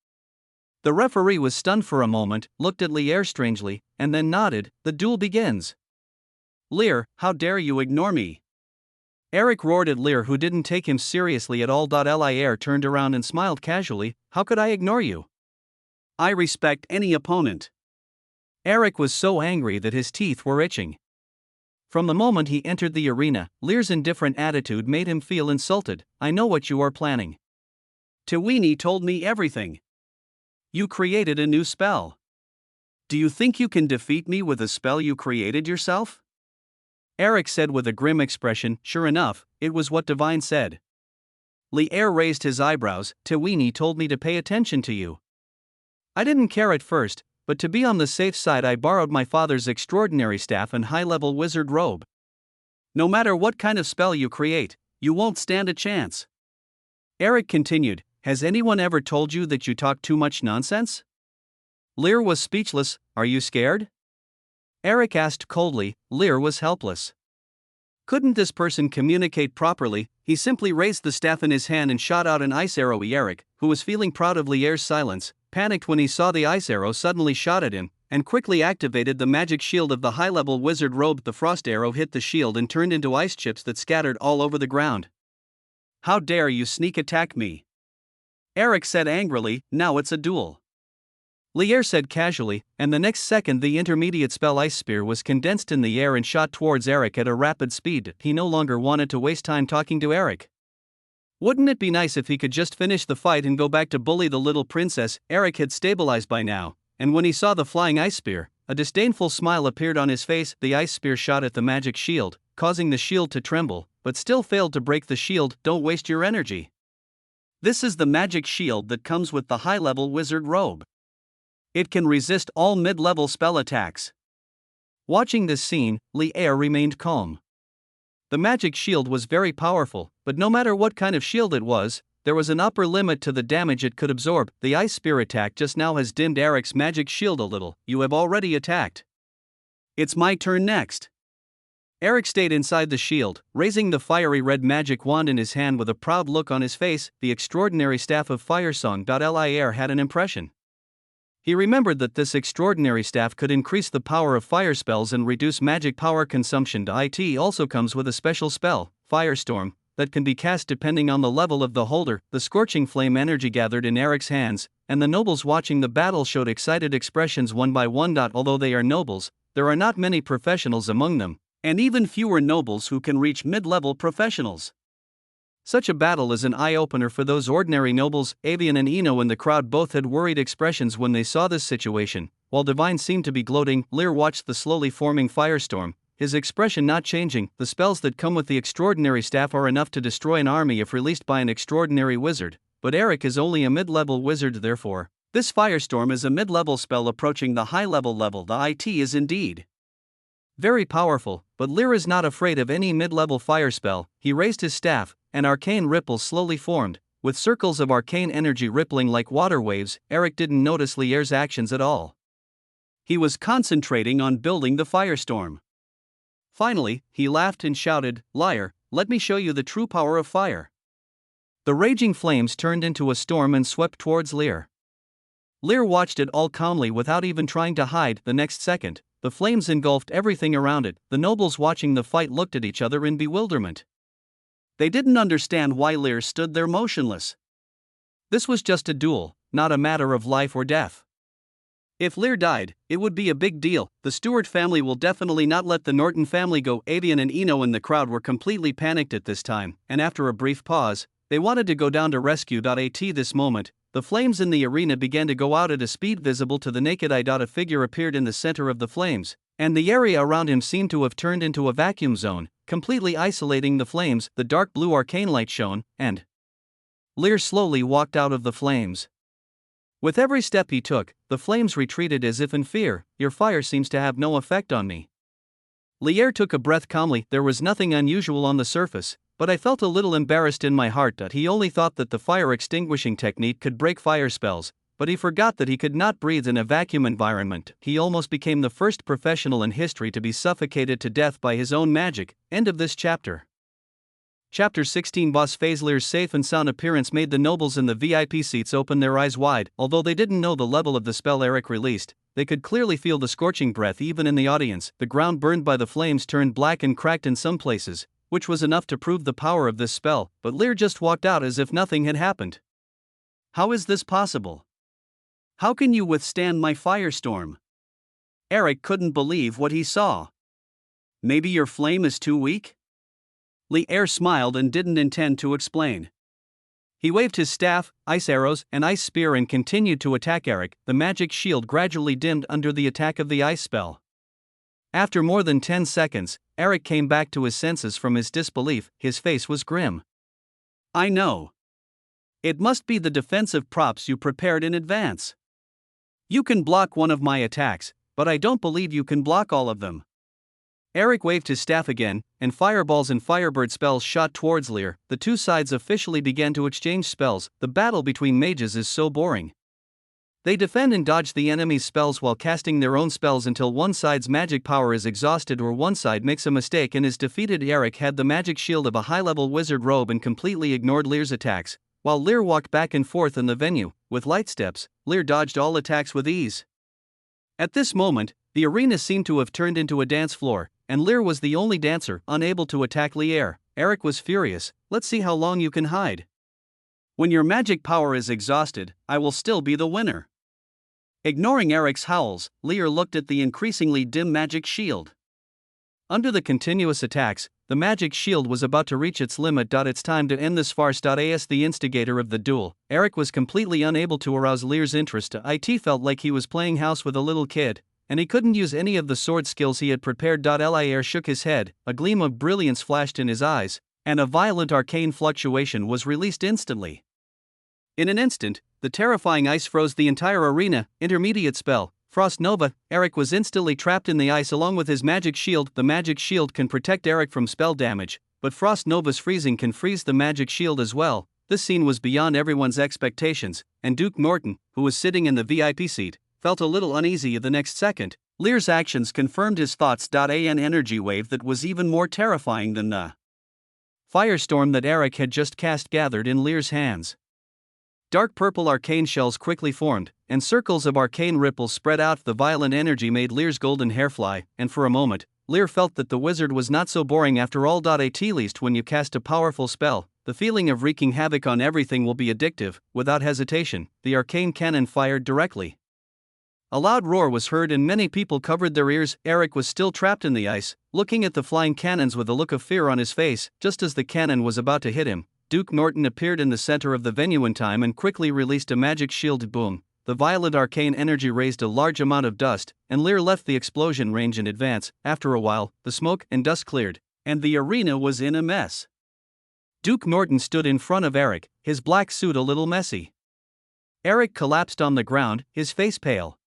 A: The referee was stunned for a moment, looked at Lear strangely, and then nodded. The duel begins. Lear, how dare you ignore me? Eric roared at Lear, who didn't take him seriously at all. Lear turned around and smiled casually. How could I ignore you? I respect any opponent. Eric was so angry that his teeth were itching. From the moment he entered the arena, Lear's indifferent attitude made him feel insulted. I know what you are planning. Tewini told me everything. You created a new spell. Do you think you can defeat me with a spell you created yourself? Eric said with a grim expression. Sure enough, it was what Devine said. Lear raised his eyebrows. Tewini told me to pay attention to you. I didn't care at first, but to be on the safe side I borrowed my father's extraordinary staff and high-level wizard robe. No matter what kind of spell you create, you won't stand a chance. Eric continued. Has anyone ever told you that you talk too much nonsense? Lear was speechless. Are you scared? Eric asked coldly. Lear was helpless. Couldn't this person communicate properly? He simply raised the staff in his hand and shot out an ice arrow. Eric, who was feeling proud of Lear's silence, panicked when he saw the ice arrow suddenly shot at him, and quickly activated the magic shield of the high-level wizard robe. The frost arrow hit the shield and turned into ice chips that scattered all over the ground. How dare you sneak attack me? Eric said angrily. Now it's a duel. Lear said casually, and the next second the intermediate spell Ice Spear was condensed in the air and shot towards Eric at a rapid speed. He no longer wanted to waste time talking to Eric. Wouldn't it be nice if he could just finish the fight and go back to bully the little princess? Eric had stabilized by now, and when he saw the flying ice spear, a disdainful smile appeared on his face. The ice spear shot at the magic shield, causing the shield to tremble, but still failed to break the shield. Don't waste your energy. This is the magic shield that comes with the high-level wizard robe. It can resist all mid-level spell attacks. Watching this scene, Lear remained calm. The magic shield was very powerful, but no matter what kind of shield it was, there was an upper limit to the damage it could absorb. The ice spear attack just now has dimmed Eric's magic shield a little. You have already attacked. It's my turn next. Eric stayed inside the shield, raising the fiery red magic wand in his hand with a proud look on his face. The extraordinary staff of Firesong. Lear had an impression. He remembered that this extraordinary staff could increase the power of fire spells and reduce magic power consumption. It also comes with a special spell, Firestorm, that can be cast depending on the level of the holder. The scorching flame energy gathered in Eric's hands, and the nobles watching the battle showed excited expressions one by one. Although they are nobles, there are not many professionals among them, and even fewer nobles who can reach mid-level professionals. Such a battle is an eye-opener for those ordinary nobles. Avian and Eno in the crowd both had worried expressions when they saw this situation. While Devine seemed to be gloating, Lear watched the slowly forming firestorm, his expression not changing. The spells that come with the extraordinary staff are enough to destroy an army if released by an extraordinary wizard, but Eric is only a mid-level wizard. Therefore, this firestorm is a mid-level spell approaching the high-level level. It is indeed very powerful, but Lear is not afraid of any mid-level fire spell. He raised his staff, and arcane ripples slowly formed, with circles of arcane energy rippling like water waves. Eric didn't notice Lear's actions at all. He was concentrating on building the firestorm. Finally, he laughed and shouted, "Liar, let me show you the true power of fire." The raging flames turned into a storm and swept towards Lear. Lear watched it all calmly without even trying to hide. The next second, the flames engulfed everything around it. The nobles watching the fight looked at each other in bewilderment. They didn't understand why Lear stood there motionless. This was just a duel, not a matter of life or death. If Lear died, it would be a big deal. The Stuart family will definitely not let the Norton family go. Avian and Eno in the crowd were completely panicked at this time, and after a brief pause, they wanted to go down to rescue. At this moment, the flames in the arena began to go out at a speed visible to the naked eye. A figure appeared in the center of the flames, and the area around him seemed to have turned into a vacuum zone, completely isolating the flames. The dark blue arcane light shone, and Lear slowly walked out of the flames. With every step he took, the flames retreated as if in fear. Your fire seems to have no effect on me. Lear took a breath calmly. There was nothing unusual on the surface, but I felt a little embarrassed in my heart. He only thought that the fire extinguishing technique could break fire spells, but he forgot that he could not breathe in a vacuum environment. He almost became the first professional in history to be suffocated to death by his own magic. End of this chapter. Chapter 16. Boss phase. Lear's safe and sound appearance made the nobles in the VIP seats open their eyes wide. Although they didn't know the level of the spell Eric released, they could clearly feel the scorching breath even in the audience. The ground burned by the flames turned black and cracked in some places, which was enough to prove the power of this spell, but Lear just walked out as if nothing had happened. How is this possible? How can you withstand my firestorm? Eric couldn't believe what he saw. Maybe your flame is too weak? Lear smiled and didn't intend to explain. He waved his staff, ice arrows, and ice spear and continued to attack Eric. The magic shield gradually dimmed under the attack of the ice spell. After more than 10 seconds, Eric came back to his senses from his disbelief. His face was grim. I know. It must be the defensive props you prepared in advance. You can block one of my attacks, but I don't believe you can block all of them. Eric waved his staff again, and fireballs and firebird spells shot towards Lear. The two sides officially began to exchange spells. The battle between mages is so boring. They defend and dodge the enemy's spells while casting their own spells until one side's magic power is exhausted or one side makes a mistake and is defeated. Eric had the magic shield of a high-level wizard robe and completely ignored Lear's attacks, while Lear walked back and forth in the venue. With light steps, Lear dodged all attacks with ease. At this moment, the arena seemed to have turned into a dance floor, and Lear was the only dancer, unable to attack Lear. Eric was furious. Let's see how long you can hide. When your magic power is exhausted, I will still be the winner. Ignoring Eric's howls, Lear looked at the increasingly dim magic shield. Under the continuous attacks, the magic shield was about to reach its limit. It's time to end this farce. As the instigator of the duel, Eric was completely unable to arouse Lear's interest. It felt like he was playing house with a little kid, and he couldn't use any of the sword skills he had prepared. Lear shook his head, a gleam of brilliance flashed in his eyes, and a violent arcane fluctuation was released instantly. In an instant, the terrifying ice froze the entire arena. Intermediate spell, Frost Nova. Eric was instantly trapped in the ice along with his magic shield. The magic shield can protect Eric from spell damage, but Frost Nova's freezing can freeze the magic shield as well. This scene was beyond everyone's expectations, and Duke Norton, who was sitting in the VIP seat, felt a little uneasy. The next second, Lear's actions confirmed his thoughts. An energy wave that was even more terrifying than the firestorm that Eric had just cast gathered in Lear's hands. Dark purple arcane shells quickly formed, and circles of arcane ripples spread out. The violent energy made Lear's golden hair fly, and for a moment, Lear felt that the wizard was not so boring after all. At least when you cast a powerful spell, the feeling of wreaking havoc on everything will be addictive. Without hesitation, the arcane cannon fired directly. A loud roar was heard and many people covered their ears. Eric was still trapped in the ice, looking at the flying cannons with a look of fear on his face. Just as the cannon was about to hit him, Duke Norton appeared in the center of the venue in time and quickly released a magic shield. Boom! The violent arcane energy raised a large amount of dust, and Lear left the explosion range in advance. After a while, the smoke and dust cleared, and the arena was in a mess. Duke Norton stood in front of Eric, his black suit a little messy. Eric collapsed on the ground, his face pale.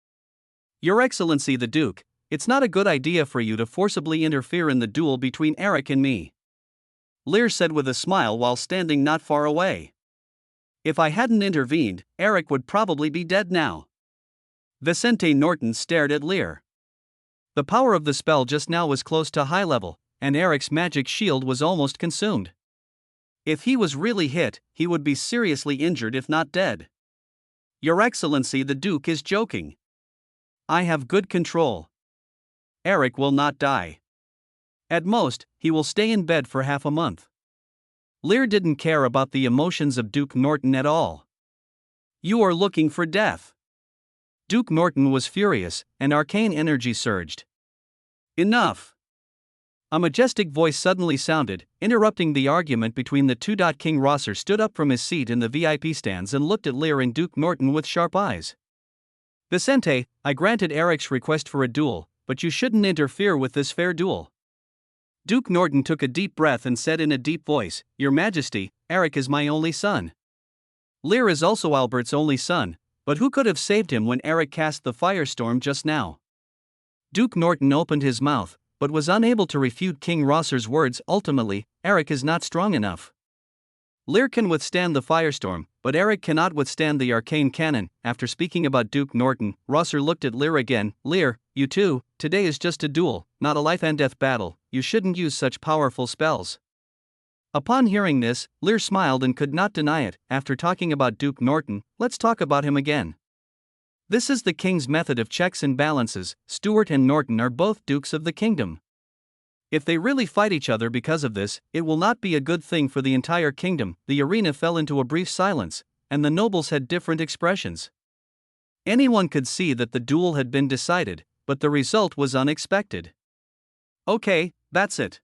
A: Your Excellency the Duke, it's not a good idea for you to forcibly interfere in the duel between Eric and me, Lear said with a smile while standing not far away. If I hadn't intervened, Eric would probably be dead now. Vicente Norton stared at Lear. The power of the spell just now was close to high level, and Eric's magic shield was almost consumed. If he was really hit, he would be seriously injured if not dead. Your Excellency the Duke is joking. I have good control. Eric will not die. At most, he will stay in bed for half a month. Lear didn't care about the emotions of Duke Norton at all. You are looking for death. Duke Norton was furious, and arcane energy surged. Enough! A majestic voice suddenly sounded, interrupting the argument between the two. King Rosser stood up from his seat in the VIP stands and looked at Lear and Duke Norton with sharp eyes. Vicente, I granted Eric's request for a duel, but you shouldn't interfere with this fair duel. Duke Norton took a deep breath and said in a deep voice, Your Majesty, Eric is my only son. Lear is also Albert's only son, but who could have saved him when Eric cast the firestorm just now? Duke Norton opened his mouth, but was unable to refute King Rosser's words. Ultimately, Eric is not strong enough. Lear can withstand the firestorm, but Eric cannot withstand the arcane cannon. After speaking about Duke Norton, Rosser looked at Lear again. Lear, you too, today is just a duel, not a life and death battle. You shouldn't use such powerful spells. Upon hearing this, Lear smiled and could not deny it. After talking about Duke Norton, let's talk about him again. This is the king's method of checks and balances. Stuart and Norton are both dukes of the kingdom. If they really fight each other because of this, it will not be a good thing for the entire kingdom. The arena fell into a brief silence, and the nobles had different expressions. Anyone could see that the duel had been decided, but the result was unexpected. Okay, that's it.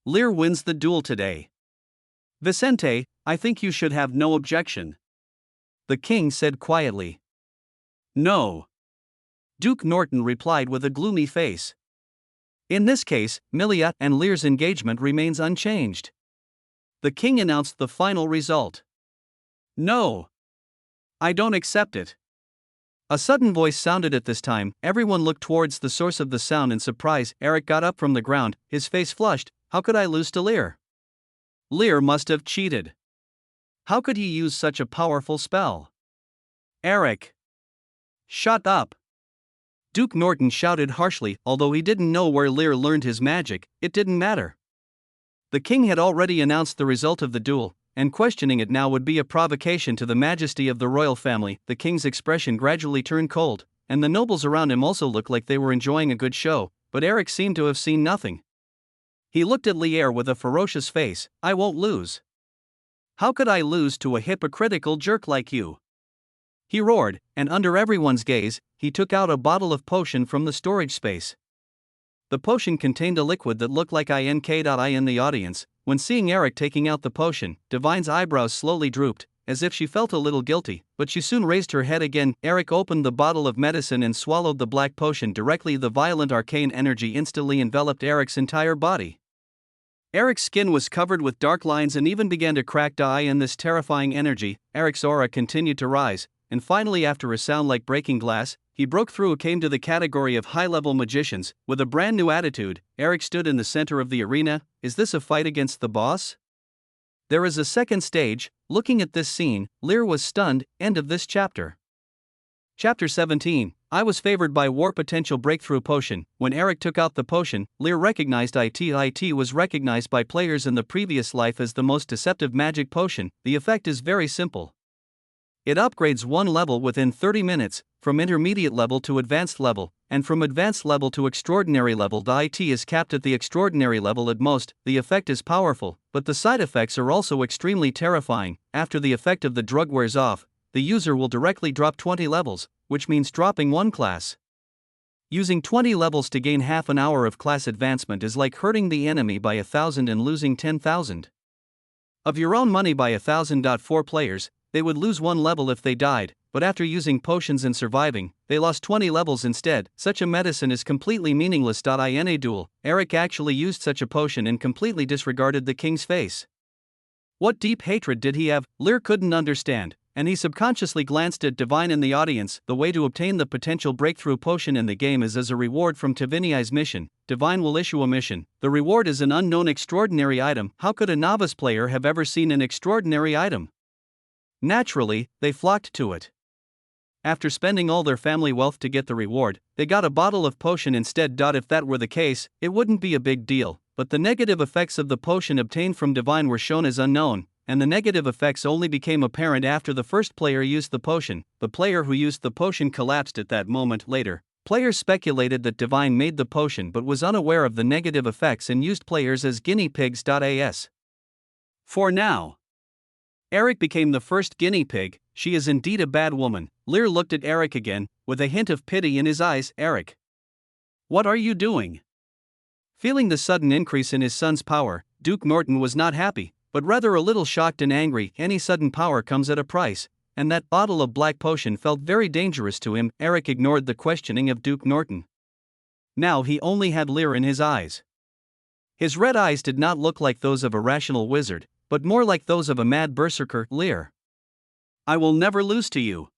A: Lear wins the duel today. Vicente, I think you should have no objection. The king said quietly. No. Duke Norton replied with a gloomy face. In this case, Milia and Lear's engagement remains unchanged. The king announced the final result. No. I don't accept it. A sudden voice sounded at this time. Everyone looked towards the source of the sound in surprise. Eric got up from the ground, his face flushed. How could I lose to Lear? Lear must have cheated. How could he use such a powerful spell? Eric! Shut up! Duke Norton shouted harshly. Although he didn't know where Lear learned his magic, it didn't matter. The king had already announced the result of the duel, and questioning it now would be a provocation to the majesty of the royal family. The king's expression gradually turned cold, and the nobles around him also looked like they were enjoying a good show, but Eric seemed to have seen nothing. He looked at Lear with a ferocious face. I won't lose. How could I lose to a hypocritical jerk like you? He roared, and under everyone's gaze, he took out a bottle of potion from the storage space. The potion contained a liquid that looked like ink. In the audience, when seeing Eric taking out the potion, Divine's eyebrows slowly drooped, as if she felt a little guilty, but she soon raised her head again. Eric opened the bottle of medicine and swallowed the black potion directly. The violent arcane energy instantly enveloped Eric's entire body. Eric's skin was covered with dark lines and even began to crack. In this terrifying energy, Eric's aura continued to rise, and finally, after a sound like breaking glass, he broke through. Came to the category of high-level magicians. With a brand new attitude, Eric stood in the center of the arena. Is this a fight against the boss? There is a second stage. Looking at this scene, Lear was stunned. End of this chapter. Chapter 17. I was favored by War Potential Breakthrough Potion. When Eric took out the potion, Lear recognized it. It was recognized by players in the previous life as the most deceptive magic potion. The effect is very simple. It upgrades one level within 30 minutes, from intermediate level to advanced level, and from advanced level to extraordinary level. It is capped at the extraordinary level at most. The effect is powerful, but the side effects are also extremely terrifying. After the effect of the drug wears off, the user will directly drop 20 levels, which means dropping one class. Using 20 levels to gain half an hour of class advancement is like hurting the enemy by 1,000 and losing 10,000. Of your own money by 1,000. 4 players, they would lose one level if they died, but after using potions and surviving, they lost 20 levels instead. Such a medicine is completely meaningless. In a duel, Eric actually used such a potion and completely disregarded the king's face. What deep hatred did he have? Lear couldn't understand, and he subconsciously glanced at Divine in the audience. The way to obtain the potential breakthrough potion in the game is as a reward from Tivini's mission. Divine will issue a mission. The reward is an unknown extraordinary item. How could a novice player have ever seen an extraordinary item? Naturally, they flocked to it. After spending all their family wealth to get the reward, they got a bottle of potion instead. If that were the case, it wouldn't be a big deal, but the negative effects of the potion obtained from Divine were shown as unknown, and the negative effects only became apparent after the first player used the potion. The player who used the potion collapsed at that moment. Later, players speculated that Divine made the potion but was unaware of the negative effects and used players as guinea pigs. For now, Eric became the first guinea pig. She is indeed a bad woman. Lear looked at Eric again. with a hint of pity in his eyes. "Eric, what are you doing?" Feeling the sudden increase in his son's power, Duke Norton was not happy, but rather a little shocked and angry. Any sudden power comes at a price, and that bottle of black potion felt very dangerous to him. Eric ignored the questioning of Duke Norton. Now he only had Lear in his eyes. His red eyes did not look like those of a rational wizard, but more like those of a mad berserker. "Lear, I will never lose to you,"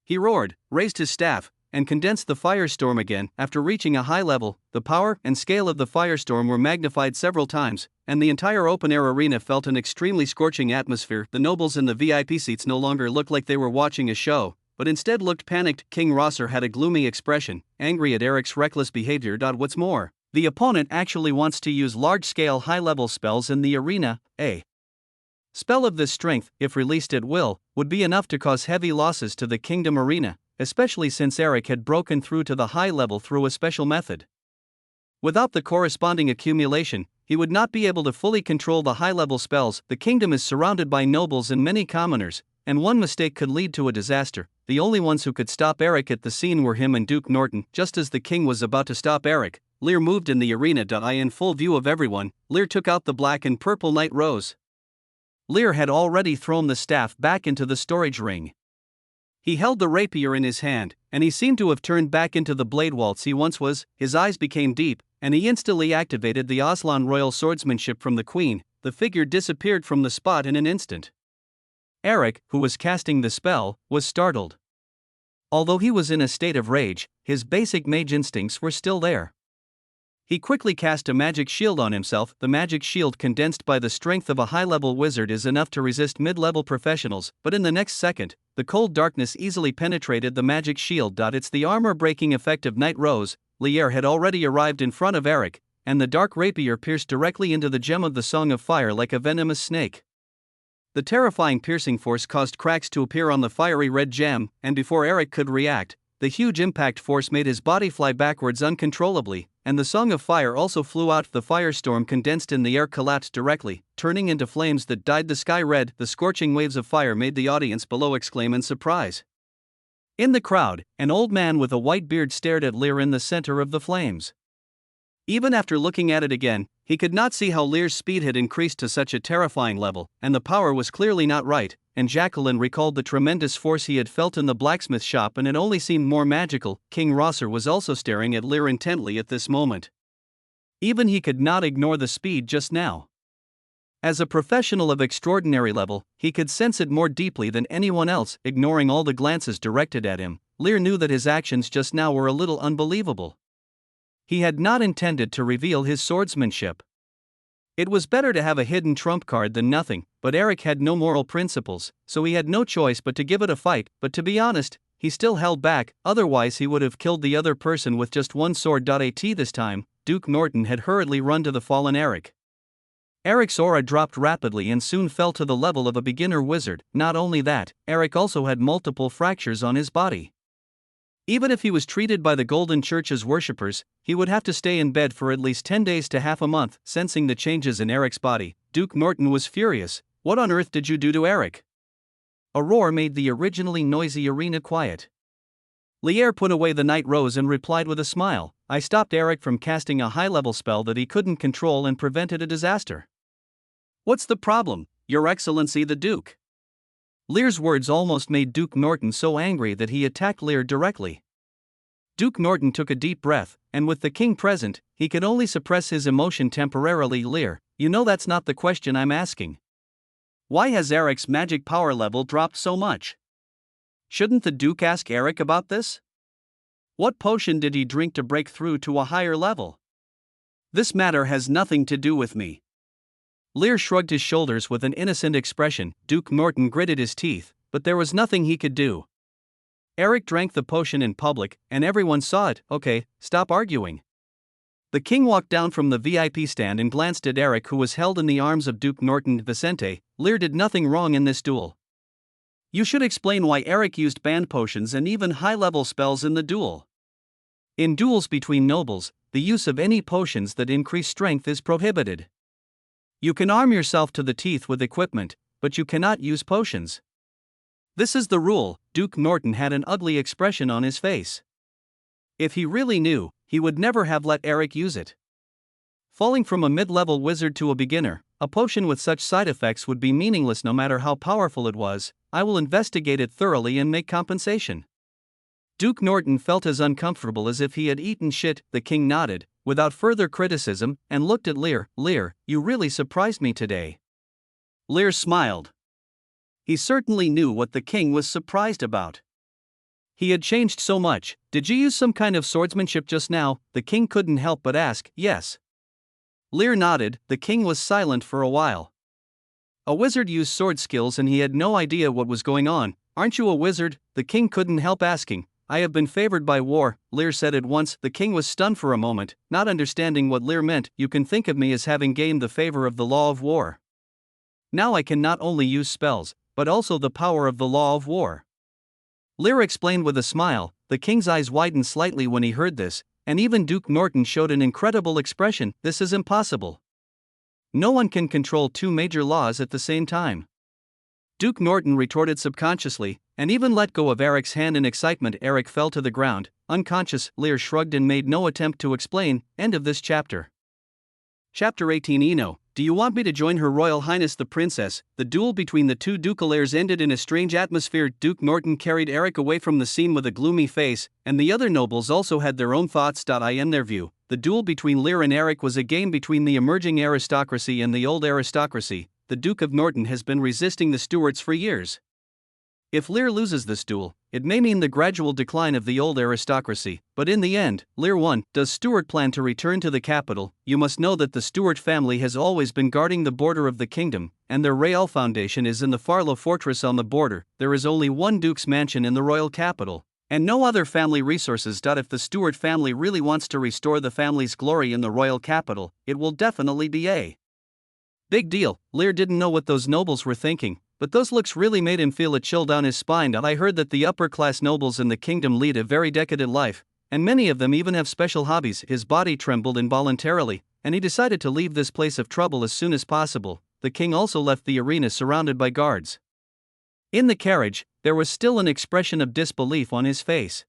A: he roared, raised his staff, and condensed the firestorm again. After reaching a high level, the power and scale of the firestorm were magnified several times, and the entire open-air arena felt an extremely scorching atmosphere. The nobles in the VIP seats no longer looked like they were watching a show, but instead looked panicked. King Rosser had a gloomy expression, angry at Eric's reckless behavior. "What's more, the opponent actually wants to use large-scale high-level spells in the arena. A spell of this strength, if released at will, would be enough to cause heavy losses to the Kingdom Arena, especially since Eric had broken through to the high level through a special method. Without the corresponding accumulation, he would not be able to fully control the high-level spells. The kingdom is surrounded by nobles and many commoners, and one mistake could lead to a disaster. The only ones who could stop Eric at the scene were him and Duke Norton." Just as the king was about to stop Eric, Lear moved in the arena. In full view of everyone, Lear took out the black and purple Night Rose. Lear had already thrown the staff back into the storage ring. He held the rapier in his hand, and he seemed to have turned back into the blade waltz he once was. His eyes became deep, and he instantly activated the Aslan royal swordsmanship from the queen. The figure disappeared from the spot in an instant. Eric, who was casting the spell, was startled. Although he was in a state of rage, his basic mage instincts were still there. He quickly cast a magic shield on himself. The magic shield, condensed by the strength of a high-level wizard, is enough to resist mid-level professionals, but in the next second, the cold darkness easily penetrated the magic shield. It's the armor-breaking effect of Night Rose. Lear had already arrived in front of Eric, and the dark rapier pierced directly into the gem of the Song of Fire like a venomous snake. The terrifying piercing force caused cracks to appear on the fiery red gem, and before Eric could react, the huge impact force made his body fly backwards uncontrollably, and the Song of Fire also flew out. The firestorm condensed in the air collapsed directly, turning into flames that dyed the sky red. The scorching waves of fire made the audience below exclaim in surprise. In the crowd, an old man with a white beard stared at Lear in the center of the flames. Even after looking at it again, he could not see how Lear's speed had increased to such a terrifying level, and the power was clearly not right. And Jacqueline recalled the tremendous force he had felt in the blacksmith shop, and it only seemed more magical. King Rosser was also staring at Lear intently at this moment. Even he could not ignore the speed just now. As a professional of extraordinary level, he could sense it more deeply than anyone else. Ignoring all the glances directed at him, Lear knew that his actions just now were a little unbelievable. He had not intended to reveal his swordsmanship. It was better to have a hidden trump card than nothing, but Eric had no moral principles, so he had no choice but to give it a fight. But to be honest, he still held back, otherwise he would have killed the other person with just one sword. This time, Duke Norton had hurriedly run to the fallen Eric. Eric's aura dropped rapidly and soon fell to the level of a beginner wizard. Not only that, Eric also had multiple fractures on his body. Even if he was treated by the Golden Church's worshippers, he would have to stay in bed for at least 10 days to half a month. Sensing the changes in Eric's body, Duke Norton was furious. "What on earth did you do to Eric?" A roar made the originally noisy arena quiet. Lear put away the Night Rose and replied with a smile, "I stopped Eric from casting a high-level spell that he couldn't control and prevented a disaster." "What's the problem, Your Excellency the Duke?" Lear's words almost made Duke Norton so angry that he attacked Lear directly. Duke Norton took a deep breath, and with the king present, he could only suppress his emotion temporarily. "Lear, you know that's not the question I'm asking. Why has Eric's magic power level dropped so much? Shouldn't the Duke ask Eric about this? What potion did he drink to break through to a higher level? This matter has nothing to do with me." Lear shrugged his shoulders with an innocent expression. Duke Norton gritted his teeth, but there was nothing he could do. Eric drank the potion in public, and everyone saw it. "Okay, stop arguing." The king walked down from the VIP stand and glanced at Eric, who was held in the arms of Duke Norton. "Vicente, Lear did nothing wrong in this duel. You should explain why Eric used banned potions and even high-level spells in the duel. In duels between nobles, the use of any potions that increase strength is prohibited. You can arm yourself to the teeth with equipment, but you cannot use potions." This is the rule. Duke Norton had an ugly expression on his face. If he really knew, he would never have let Eric use it. Falling from a mid-level wizard to a beginner, a potion with such side effects would be meaningless no matter how powerful it was. I will investigate it thoroughly and make compensation. Duke Norton felt as uncomfortable as if he had eaten shit. The king nodded, without further criticism, and looked at Lear. Lear, you really surprised me today. Lear smiled. He certainly knew what the king was surprised about. He had changed so much. Did you use some kind of swordsmanship just now? The king couldn't help but ask. Yes. Lear nodded. The king was silent for a while. A wizard used sword skills and he had no idea what was going on. Aren't you a wizard? The king couldn't help asking. I have been favored by war, Lear said at once. The king was stunned for a moment, not understanding what Lear meant. You can think of me as having gained the favor of the law of war. Now I can not only use spells, but also the power of the law of war. Lear explained with a smile. The king's eyes widened slightly when he heard this, and even Duke Norton showed an incredible expression. This is impossible. No one can control two major laws at the same time. Duke Norton retorted subconsciously, and even let go of Eric's hand in excitement. Eric fell to the ground, unconscious. Lear shrugged and made no attempt to explain. End of this chapter. Chapter 18. Eno, do you want me to join Her Royal Highness the Princess? The duel between the two ducal heirs ended in a strange atmosphere. Duke Norton carried Eric away from the scene with a gloomy face, and the other nobles also had their own thoughts. In their view, the duel between Lear and Eric was a game between the emerging aristocracy and the old aristocracy. The Duke of Norton has been resisting the Stuarts for years. If Lear loses this duel, it may mean the gradual decline of the old aristocracy, but in the end, Lear won. Does Stuart plan to return to the capital? You must know that the Stuart family has always been guarding the border of the kingdom, and their real foundation is in the Farlow fortress on the border. There is only one duke's mansion in the royal capital, and no other family resources. If the Stuart family really wants to restore the family's glory in the royal capital, it will definitely be a big deal. Lear didn't know what those nobles were thinking, but those looks really made him feel a chill down his spine. I heard that the upper-class nobles in the kingdom lead a very decadent life, and many of them even have special hobbies. His body trembled involuntarily, and he decided to leave this place of trouble as soon as possible. The king also left the arena surrounded by guards. In the carriage, there was still an expression of disbelief on his face.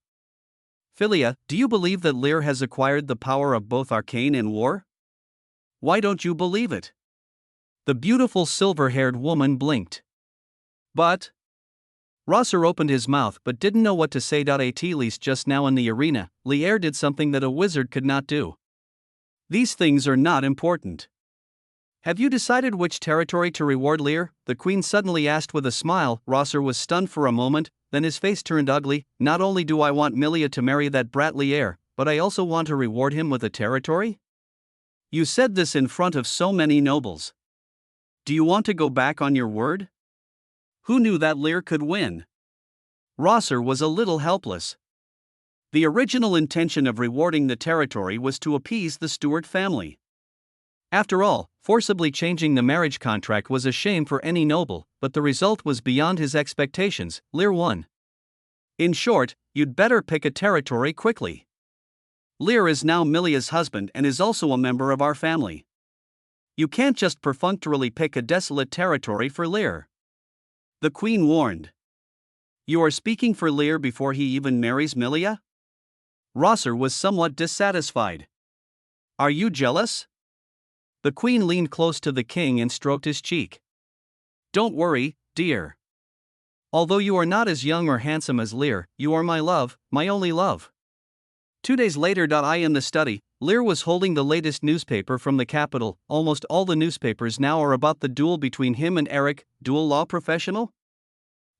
A: Philia, do you believe that Lear has acquired the power of both arcane and war? Why don't you believe it? The beautiful silver-haired woman blinked. But Rosser opened his mouth but didn't know what to say. At least just now in the arena, Lear did something that a wizard could not do. These things are not important. Have you decided which territory to reward Lear? The queen suddenly asked with a smile. Rosser was stunned for a moment, then his face turned ugly. Not only do I want Milia to marry that brat Lear, but I also want to reward him with a territory? You said this in front of so many nobles. Do you want to go back on your word? Who knew that Lear could win? Rosser was a little helpless. The original intention of rewarding the territory was to appease the Stuart family. After all, forcibly changing the marriage contract was a shame for any noble, but the result was beyond his expectations. Lear won. In short, you'd better pick a territory quickly. Lear is now Milia's husband and is also a member of our family. You can't just perfunctorily pick a desolate territory for Lear. The queen warned. You are speaking for Lear before he even marries Milia? Rosser was somewhat dissatisfied. Are you jealous? The queen leaned close to the king and stroked his cheek. Don't worry, dear. Although you are not as young or handsome as Lear, you are my love, my only love. 2 days later. In the study, Lear was holding the latest newspaper from the capital. Almost all the newspapers now are about the duel between him and Eric. Dual law professional?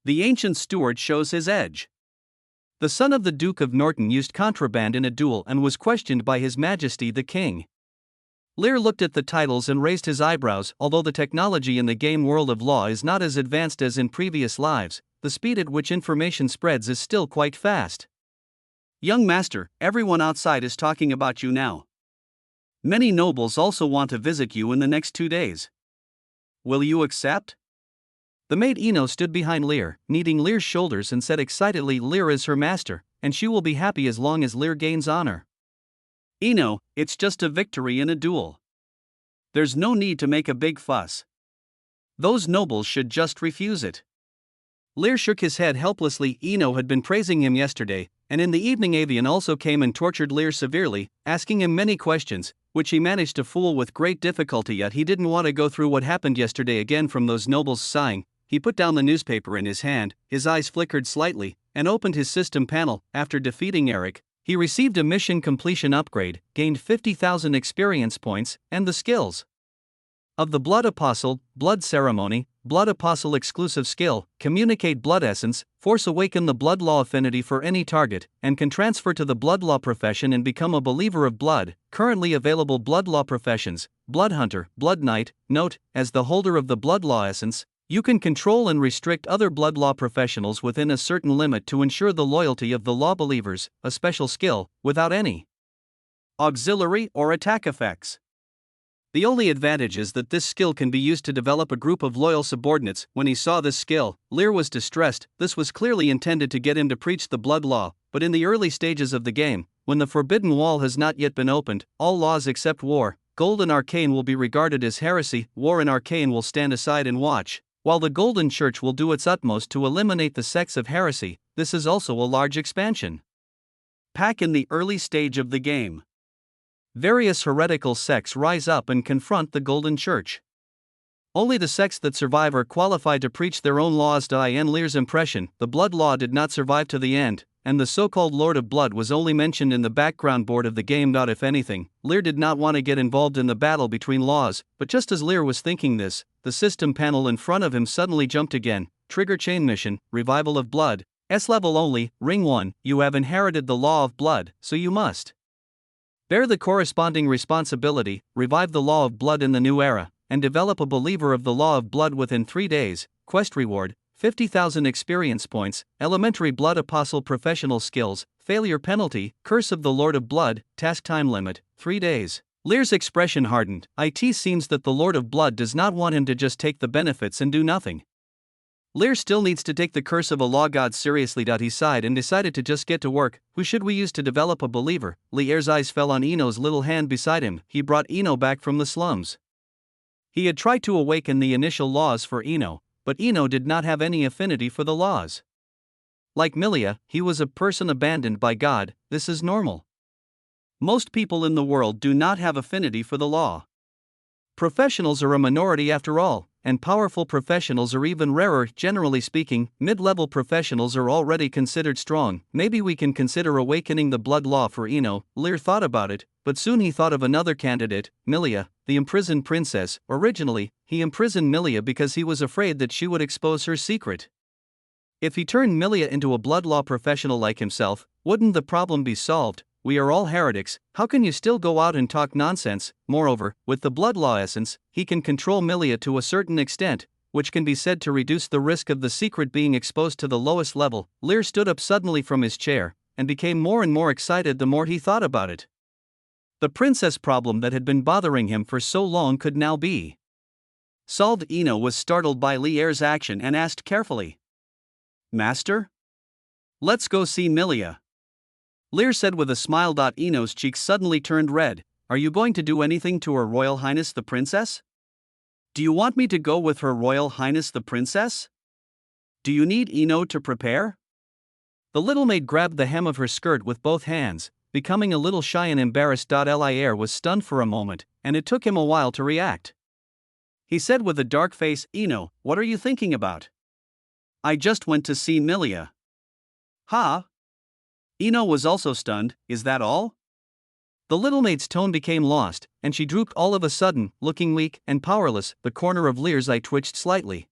A: The ancient Stuart shows his edge. The son of the Duke of Norton used contraband in a duel and was questioned by His Majesty the King. Lear looked at the titles and raised his eyebrows. Although the technology in the game world of law is not as advanced as in previous lives, the speed at which information spreads is still quite fast. Young master, everyone outside is talking about you now. Many nobles also want to visit you in the next 2 days. Will you accept? The maid Eno stood behind Lear, kneading Lear's shoulders and said excitedly, Lear is her master, and she will be happy as long as Lear gains honor. Eno, it's just a victory in a duel. There's no need to make a big fuss. Those nobles should just refuse it. Lear shook his head helplessly. Eno had been praising him yesterday, and in the evening Avian also came and tortured Lear severely, asking him many questions, which he managed to fool with great difficulty. Yet he didn't want to go through what happened yesterday again. From those nobles. Sighing, he put down the newspaper in his hand, his eyes flickered slightly, and opened his system panel. After defeating Eric, he received a mission completion upgrade, gained 50,000 experience points, and the skills of the Blood Apostle, Blood Ceremony, Blood Apostle exclusive skill, Communicate Blood Essence, Force Awaken the Blood Law affinity for any target, and can transfer to the Blood Law profession and become a believer of blood. Currently available Blood Law professions: Blood Hunter, Blood Knight. Note, as the holder of the Blood Law essence, you can control and restrict other blood law professionals within a certain limit to ensure the loyalty of the law believers, a special skill, without any auxiliary or attack effects. The only advantage is that this skill can be used to develop a group of loyal subordinates. When he saw this skill, Lear was distressed. This was clearly intended to get him to preach the blood law, but in the early stages of the game, when the forbidden wall has not yet been opened, all laws except war, gold and arcane will be regarded as heresy. War and arcane will stand aside and watch, while the Golden Church will do its utmost to eliminate the sects of heresy. This is also a large expansion pack in the early stage of the game. Various heretical sects rise up and confront the Golden Church. Only the sects that survive are qualified to preach their own laws. In Lear's impression, the blood law did not survive to the end, and the so-called Lord of Blood was only mentioned in the background board of the game. If anything, Lear did not want to get involved in the battle between laws, but just as Lear was thinking this, the system panel in front of him suddenly jumped again. Trigger chain mission, Revival of Blood, S level only, Ring 1, you have inherited the law of blood, so you must bear the corresponding responsibility, revive the law of blood in the new era, and develop a believer of the law of blood within 3 days. Quest reward, 50,000 experience points, elementary blood apostle professional skills, failure penalty, curse of the Lord of Blood, task time limit, 3 days. Lear's expression hardened. It seems that the Lord of Blood does not want him to just take the benefits and do nothing. Lear still needs to take the curse of a law god seriously. He sighed and decided to just get to work. Who should we use to develop a believer? Lear's eyes fell on Eno's little hand beside him. He brought Eno back from the slums. He had tried to awaken the initial laws for Eno, but Eno did not have any affinity for the laws. Like Milia, he was a person abandoned by God. This is normal. Most people in the world do not have affinity for the law. Professionals are a minority after all, and powerful professionals are even rarer. Generally speaking, mid-level professionals are already considered strong. Maybe we can consider awakening the blood law for Eno. Lear thought about it, but soon he thought of another candidate, Milia, the imprisoned princess. Originally, he imprisoned Milia because he was afraid that she would expose her secret. If he turned Milia into a blood law professional like himself, wouldn't the problem be solved? We are all heretics, how can you still go out and talk nonsense? Moreover, with the blood law essence, he can control Milia to a certain extent, which can be said to reduce the risk of the secret being exposed to the lowest level. Lear stood up suddenly from his chair, and became more and more excited the more he thought about it. The princess problem that had been bothering him for so long could now be solved. Eno was startled by Lear's action and asked carefully, "Master? Let's go see Milia." Lear said with a smile. Eno's cheeks suddenly turned red. Are you going to do anything to Her Royal Highness the Princess? Do you want me to go with Her Royal Highness the Princess? Do you need Eno to prepare? The little maid grabbed the hem of her skirt with both hands, becoming a little shy and embarrassed. Lear was stunned for a moment, and it took him a while to react. He said with a dark face, Eno, what are you thinking about? I just went to see Milia. Ha? Eno was also stunned. Is that all? The little maid's tone became lost, and she drooped all of a sudden, looking weak and powerless. The corner of Lear's eye twitched slightly.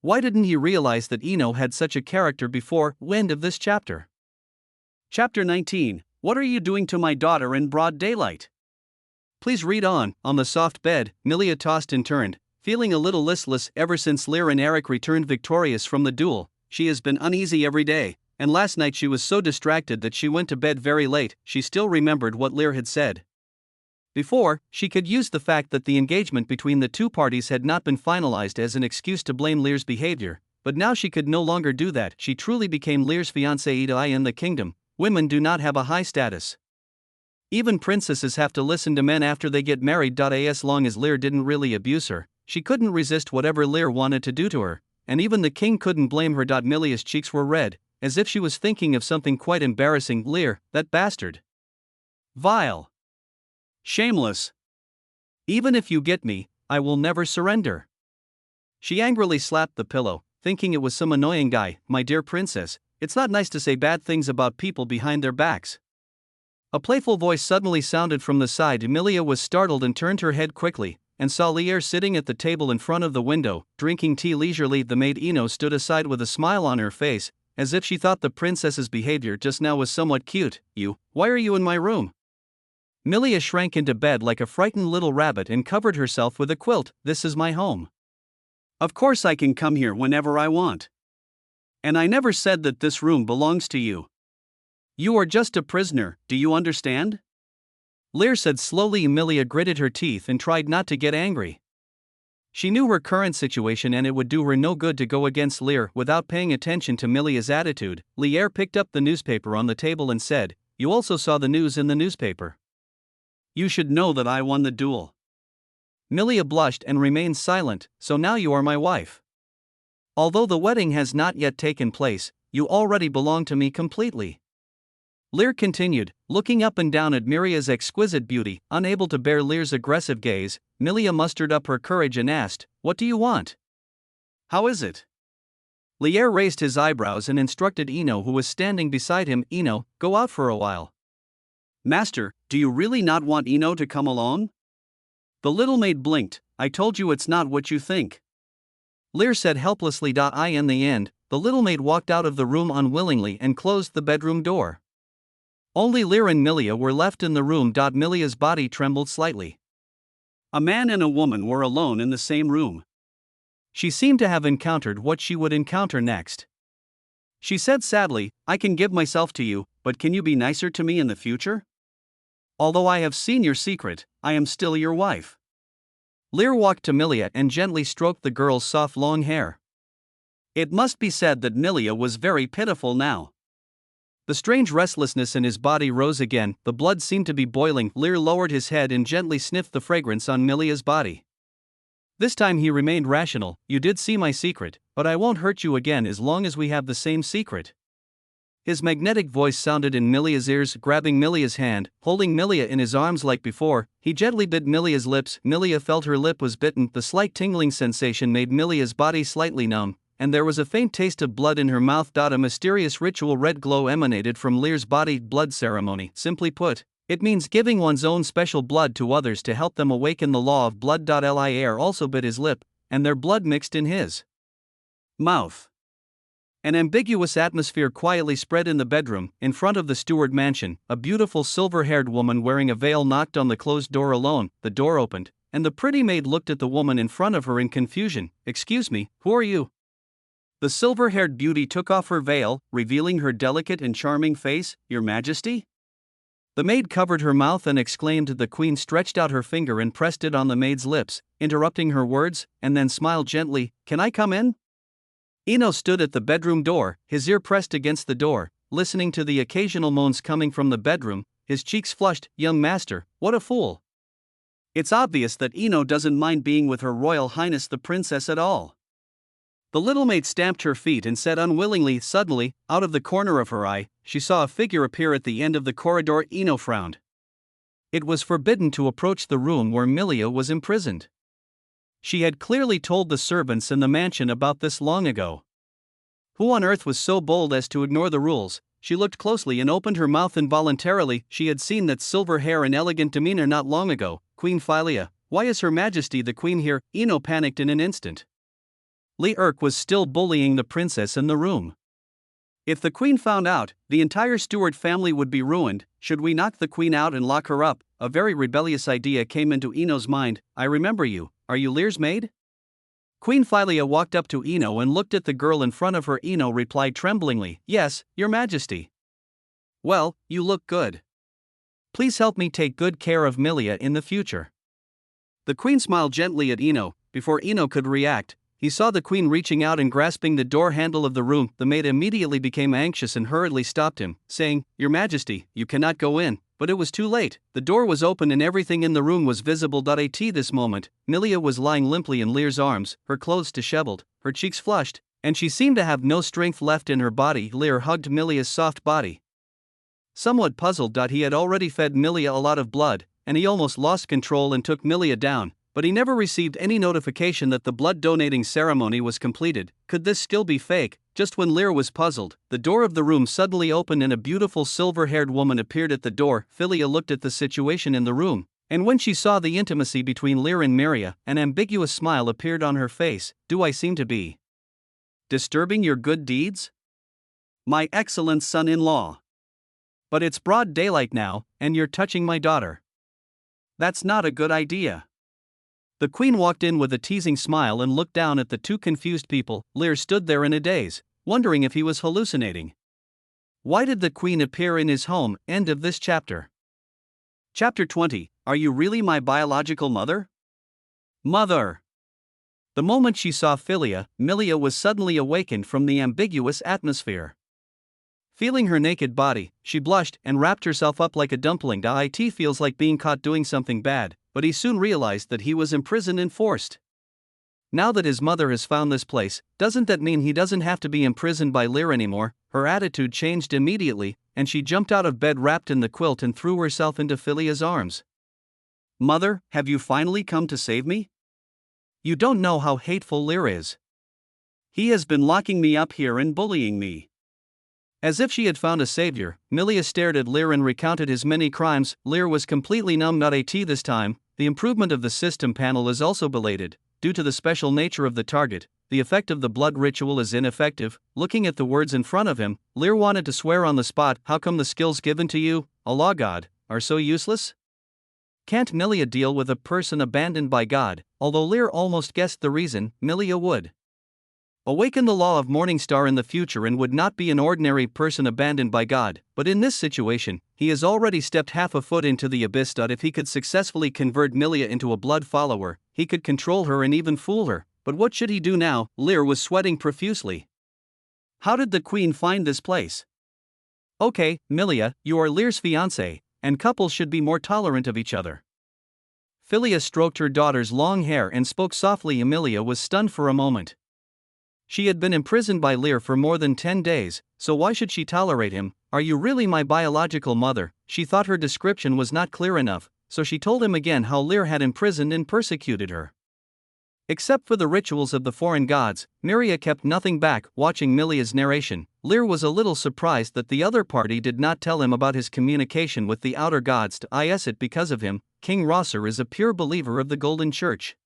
A: Why didn't he realize that Eno had such a character before? End of this chapter. Chapter 19. What are you doing to my daughter in broad daylight? Please read on. On the soft bed, Milia tossed and turned, feeling a little listless. Ever since Lear and Eric returned victorious from the duel, she has been uneasy every day. And last night she was so distracted that she went to bed very late. She still remembered what Lear had said. Before, she could use the fact that the engagement between the two parties had not been finalized as an excuse to blame Lear's behavior, but now she could no longer do that. She truly became Lear's fiancée in the kingdom. Women do not have a high status. Even princesses have to listen to men after they get married. As long as Lear didn't really abuse her, she couldn't resist whatever Lear wanted to do to her. and even the king couldn't blame her. Milia's cheeks were red, as if she was thinking of something quite embarrassing. Lear, that bastard. Vile. Shameless. Even if you get me, I will never surrender. She angrily slapped the pillow, thinking it was some annoying guy. My dear princess, it's not nice to say bad things about people behind their backs. A playful voice suddenly sounded from the side. Milia was startled and turned her head quickly, and saw Lear sitting at the table in front of the window, drinking tea leisurely. The maid Ino stood aside with a smile on her face, as if she thought the princess's behavior just now was somewhat cute. Why are you in my room? Milia shrank into bed like a frightened little rabbit and covered herself with a quilt. This is my home. Of course I can come here whenever I want. And I never said that this room belongs to you. You are just a prisoner, do you understand? Lear said slowly. Milia gritted her teeth and tried not to get angry. She knew her current situation and it would do her no good to go against Lear without paying attention to Milia's attitude. Lear picked up the newspaper on the table and said, You also saw the news in the newspaper. You should know that I won the duel. Milia blushed and remained silent. So now you are my wife. Although the wedding has not yet taken place, you already belong to me completely. Lear continued, looking up and down at Milia's exquisite beauty. Unable to bear Lear's aggressive gaze, Milia mustered up her courage and asked, What do you want? How is it? Lear raised his eyebrows and instructed Ino, who was standing beside him. Ino, go out for a while. Master, do you really not want Ino to come along? The little maid blinked. I told you it's not what you think. Lear said helplessly. In the end, the little maid walked out of the room unwillingly and closed the bedroom door. Only Lear and Milia were left in the room. Milia's body trembled slightly. A man and a woman were alone in the same room. She seemed to have encountered what she would encounter next. She said sadly, I can give myself to you, but can you be nicer to me in the future? Although I have seen your secret, I am still your wife. Lear walked to Milia and gently stroked the girl's soft long hair. It must be said that Milia was very pitiful now. The strange restlessness in his body rose again, the blood seemed to be boiling. Lear lowered his head and gently sniffed the fragrance on Milia's body. This time he remained rational. You did see my secret, but I won't hurt you again as long as we have the same secret. His magnetic voice sounded in Milia's ears. Grabbing Milia's hand, holding Milia in his arms like before, he gently bit Milia's lips. Milia felt her lip was bitten. The slight tingling sensation made Milia's body slightly numb, and there was a faint taste of blood in her mouth. A mysterious ritual red glow emanated from Lear's body. Blood ceremony. Simply put, it means giving one's own special blood to others to help them awaken the law of blood. Lear also bit his lip, and their blood mixed in his mouth. An ambiguous atmosphere quietly spread in the bedroom, in front of the Stuart mansion. A beautiful silver-haired woman wearing a veil knocked on the closed door alone. The door opened, and the pretty maid looked at the woman in front of her in confusion. Excuse me, who are you? The silver-haired beauty took off her veil, revealing her delicate and charming face. Your Majesty? The maid covered her mouth and exclaimed. The queen stretched out her finger and pressed it on the maid's lips, interrupting her words, and then smiled gently. Can I come in? Ino stood at the bedroom door, his ear pressed against the door, listening to the occasional moans coming from the bedroom, his cheeks flushed. Young master, what a fool. It's obvious that Ino doesn't mind being with Her Royal Highness the Princess at all. The little maid stamped her feet and said unwillingly. Suddenly, out of the corner of her eye, she saw a figure appear at the end of the corridor. Ino frowned. It was forbidden to approach the room where Milia was imprisoned. She had clearly told the servants in the mansion about this long ago. Who on earth was so bold as to ignore the rules? She looked closely and opened her mouth involuntarily. She had seen that silver hair and elegant demeanor not long ago. Queen Philia, why is Her Majesty the Queen here? Ino panicked in an instant. Lear was still bullying the princess in the room. If the Queen found out, the entire Stuart family would be ruined. Should we knock the Queen out and lock her up? A very rebellious idea came into Ino's mind. I remember you. Are you Lear's maid? Queen Philia walked up to Ino and looked at the girl in front of her. Ino replied tremblingly, Yes, Your Majesty. Well, you look good. Please help me take good care of Milia in the future. The Queen smiled gently at Ino. Before Ino could react, he saw the Queen reaching out and grasping the door handle of the room. The maid immediately became anxious and hurriedly stopped him, saying, Your Majesty, you cannot go in. but it was too late. The door was open and everything in the room was visible. At this moment, Milia was lying limply in Lear's arms, her clothes disheveled, her cheeks flushed, and she seemed to have no strength left in her body. Lear hugged Milia's soft body. Somewhat puzzled, he had already fed Milia a lot of blood, and he almost lost control and took Milia down, but he never received any notification that the blood donating ceremony was completed. Could this still be fake? Just when Lear was puzzled, the door of the room suddenly opened and a beautiful silver-haired woman appeared at the door. Philia looked at the situation in the room, and when she saw the intimacy between Lear and Miria, an ambiguous smile appeared on her face. Do I seem to be disturbing your good deeds, my excellent son-in-law? But it's broad daylight now, and you're touching my daughter. That's not a good idea. The queen walked in with a teasing smile and looked down at the two confused people. Lear stood there in a daze, wondering if he was hallucinating. Why did the queen appear in his home? End of this chapter. Chapter 20. Are you really my biological mother? Mother! The moment she saw Philia, Milia was suddenly awakened from the ambiguous atmosphere. Feeling her naked body, she blushed and wrapped herself up like a dumpling. It feels like being caught doing something bad, but he soon realized that he was imprisoned and forced. Now that his mother has found this place, doesn't that mean he doesn't have to be imprisoned by Lear anymore? Her attitude changed immediately, and she jumped out of bed wrapped in the quilt and threw herself into Philia's arms. Mother, have you finally come to save me? You don't know how hateful Lear is. He has been locking me up here and bullying me. As if she had found a savior, Milia stared at Lear and recounted his many crimes. Lear was completely numb. This time, the improvement of the system panel is also belated. Due to the special nature of the target, the effect of the blood ritual is ineffective. Looking at the words in front of him, Lear wanted to swear on the spot. How come the skills given to you, Allah God, are so useless? Can't Milia deal with a person abandoned by God? Although Lear almost guessed the reason, Milia would awaken the law of Morningstar in the future and would not be an ordinary person abandoned by God, but in this situation, he has already stepped half a foot into the abyss. If he could successfully convert Milia into a blood follower, he could control her and even fool her, but what should he do now? Lear was sweating profusely. How did the queen find this place? Okay, Milia, you are Lear's fiancée, and couples should be more tolerant of each other. Philia stroked her daughter's long hair and spoke softly. Milia was stunned for a moment. She had been imprisoned by Lear for more than 10 days, so why should she tolerate him? Are you really my biological mother? She thought her description was not clear enough, so she told him again how Lear had imprisoned and persecuted her. Except for the rituals of the foreign gods, Miria kept nothing back. Watching Milia's narration, Lear was a little surprised that the other party did not tell him about his communication with the outer gods. Because of him, King Rosser is a pure believer of the Golden Church.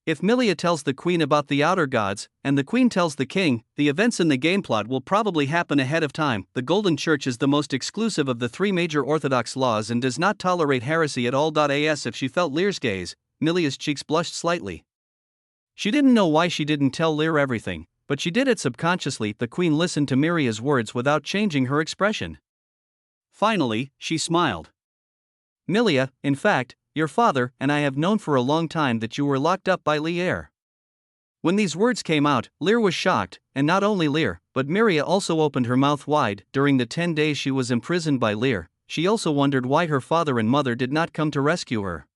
A: If Milia tells the queen about the outer gods, and the queen tells the king, the events in the game plot will probably happen ahead of time. The Golden Church is the most exclusive of the three major Orthodox laws and does not tolerate heresy at all. If she felt Lear's gaze, Milia's cheeks blushed slightly. She didn't know why she didn't tell Lear everything, but she did it subconsciously. The queen listened to Miria's words without changing her expression. Finally, she smiled. Milia, in fact, your father and I have known for a long time that you were locked up by Lear. When these words came out, Lear was shocked, and not only Lear, but Miria also opened her mouth wide. During the 10 days she was imprisoned by Lear, she also wondered why her father and mother did not come to rescue her.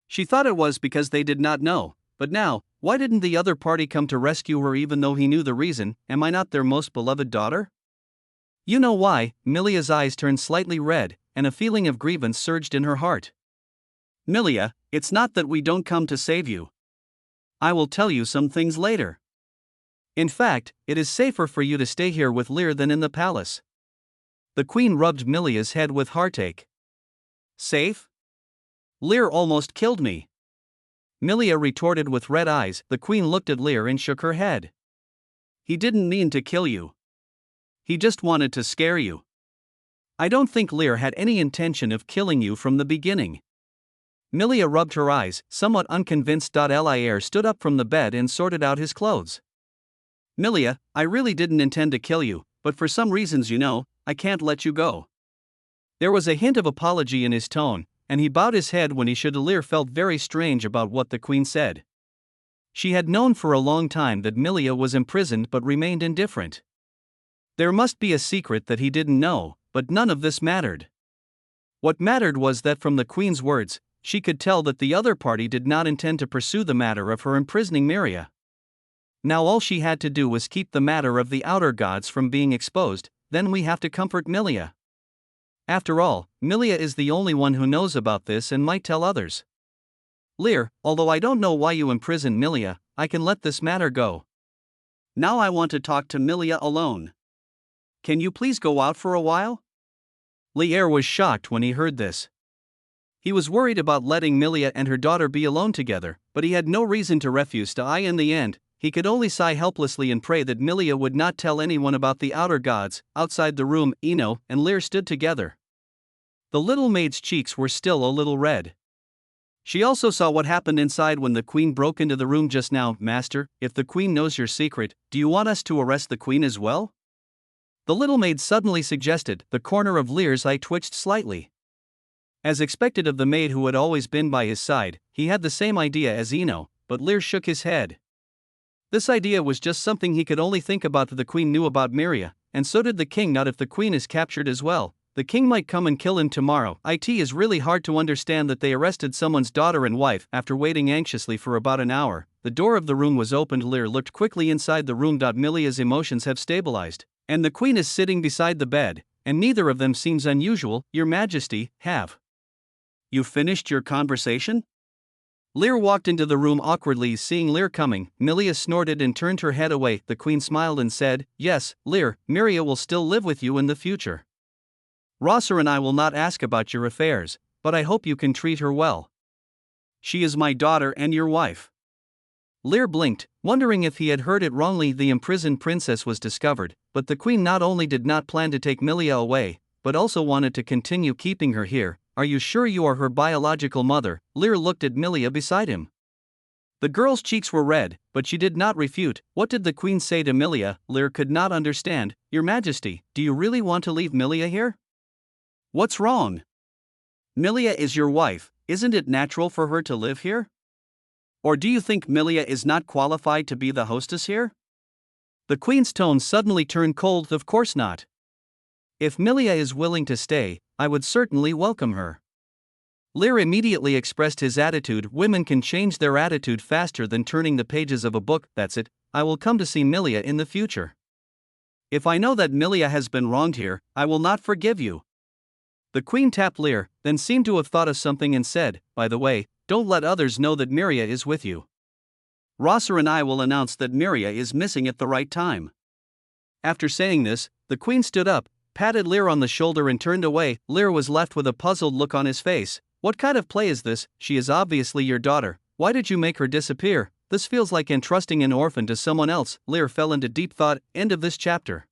A: She thought it was because they did not know, but now, why didn't the other party come to rescue her even though he knew the reason? Am I not their most beloved daughter? You know why? Milia's eyes turned slightly red, and a feeling of grievance surged in her heart. Milia, it's not that we don't come to save you. I will tell you some things later. In fact, it is safer for you to stay here with Lear than in the palace. The queen rubbed Milia's head with heartache. Safe? Lear almost killed me. Milia retorted with red eyes. The queen looked at Lear and shook her head. He didn't mean to kill you. He just wanted to scare you. I don't think Lear had any intention of killing you from the beginning. Milia rubbed her eyes, somewhat unconvinced. Lear stood up from the bed and sorted out his clothes. Milia, I really didn't intend to kill you, but for some reasons I can't let you go. There was a hint of apology in his tone, and he bowed his head when he should. Lear felt very strange about what the queen said. She had known for a long time that Milia was imprisoned but remained indifferent. There must be a secret that he didn't know, but none of this mattered. What mattered was that from the queen's words, she could tell that the other party did not intend to pursue the matter of her imprisoning Miria. Now all she had to do was keep the matter of the outer gods from being exposed, then we have to comfort Milia. After all, Milia is the only one who knows about this and might tell others. Lear, although I don't know why you imprisoned Milia, I can let this matter go. Now I want to talk to Milia alone. Can you please go out for a while? Lear was shocked when he heard this. He was worried about letting Milia and her daughter be alone together, but he had no reason to refuse to. In the end, he could only sigh helplessly and pray that Milia would not tell anyone about the outer gods. Outside the room, Ino and Lear stood together. The little maid's cheeks were still a little red. She also saw what happened inside when the queen broke into the room just now. Master, if the queen knows your secret, do you want us to arrest the queen as well? The little maid suddenly suggested. The corner of Lear's eye twitched slightly. As expected of the maid who had always been by his side, he had the same idea as Ino, but Lear shook his head. This idea was just something he could only think about. The queen knew about Miria, and so did the king. Not if the queen is captured as well. The king might come and kill him tomorrow. It is really hard to understand that they arrested someone's daughter and wife. After waiting anxiously for about an hour, the door of the room was opened. Lear looked quickly inside the room. Milia's emotions have stabilized, and the queen is sitting beside the bed, and neither of them seems unusual. Your Majesty, have you finished your conversation? Lear walked into the room awkwardly. Seeing Lear coming, Milia snorted and turned her head away. The queen smiled and said, Yes, Lear, Miria will still live with you in the future. Rosser and I will not ask about your affairs, but I hope you can treat her well. She is my daughter and your wife. Lear blinked, wondering if he had heard it wrongly. The imprisoned princess was discovered, but the queen not only did not plan to take Milia away, but also wanted to continue keeping her here. Are you sure you are her biological mother? Lear looked at Milia beside him. The girl's cheeks were red, but she did not refute. What did the queen say to Milia? Lear could not understand. Your Majesty, do you really want to leave Milia here? What's wrong? Milia is your wife, isn't it natural for her to live here? Or do you think Milia is not qualified to be the hostess here? The queen's tone suddenly turned cold. Of course not. If Milia is willing to stay, I would certainly welcome her. Lear immediately expressed his attitude. Women can change their attitude faster than turning the pages of a book. That's it, I will come to see Milia in the future. If I know that Milia has been wronged here, I will not forgive you. The queen tapped Lear, then seemed to have thought of something and said, By the way, don't let others know that Miria is with you. Rosser and I will announce that Miria is missing at the right time. After saying this, the queen stood up, patted Lear on the shoulder and turned away. Lear was left with a puzzled look on his face. What kind of play is this? She is obviously your daughter. Why did you make her disappear? This feels like entrusting an orphan to someone else. Lear fell into deep thought. End of this chapter.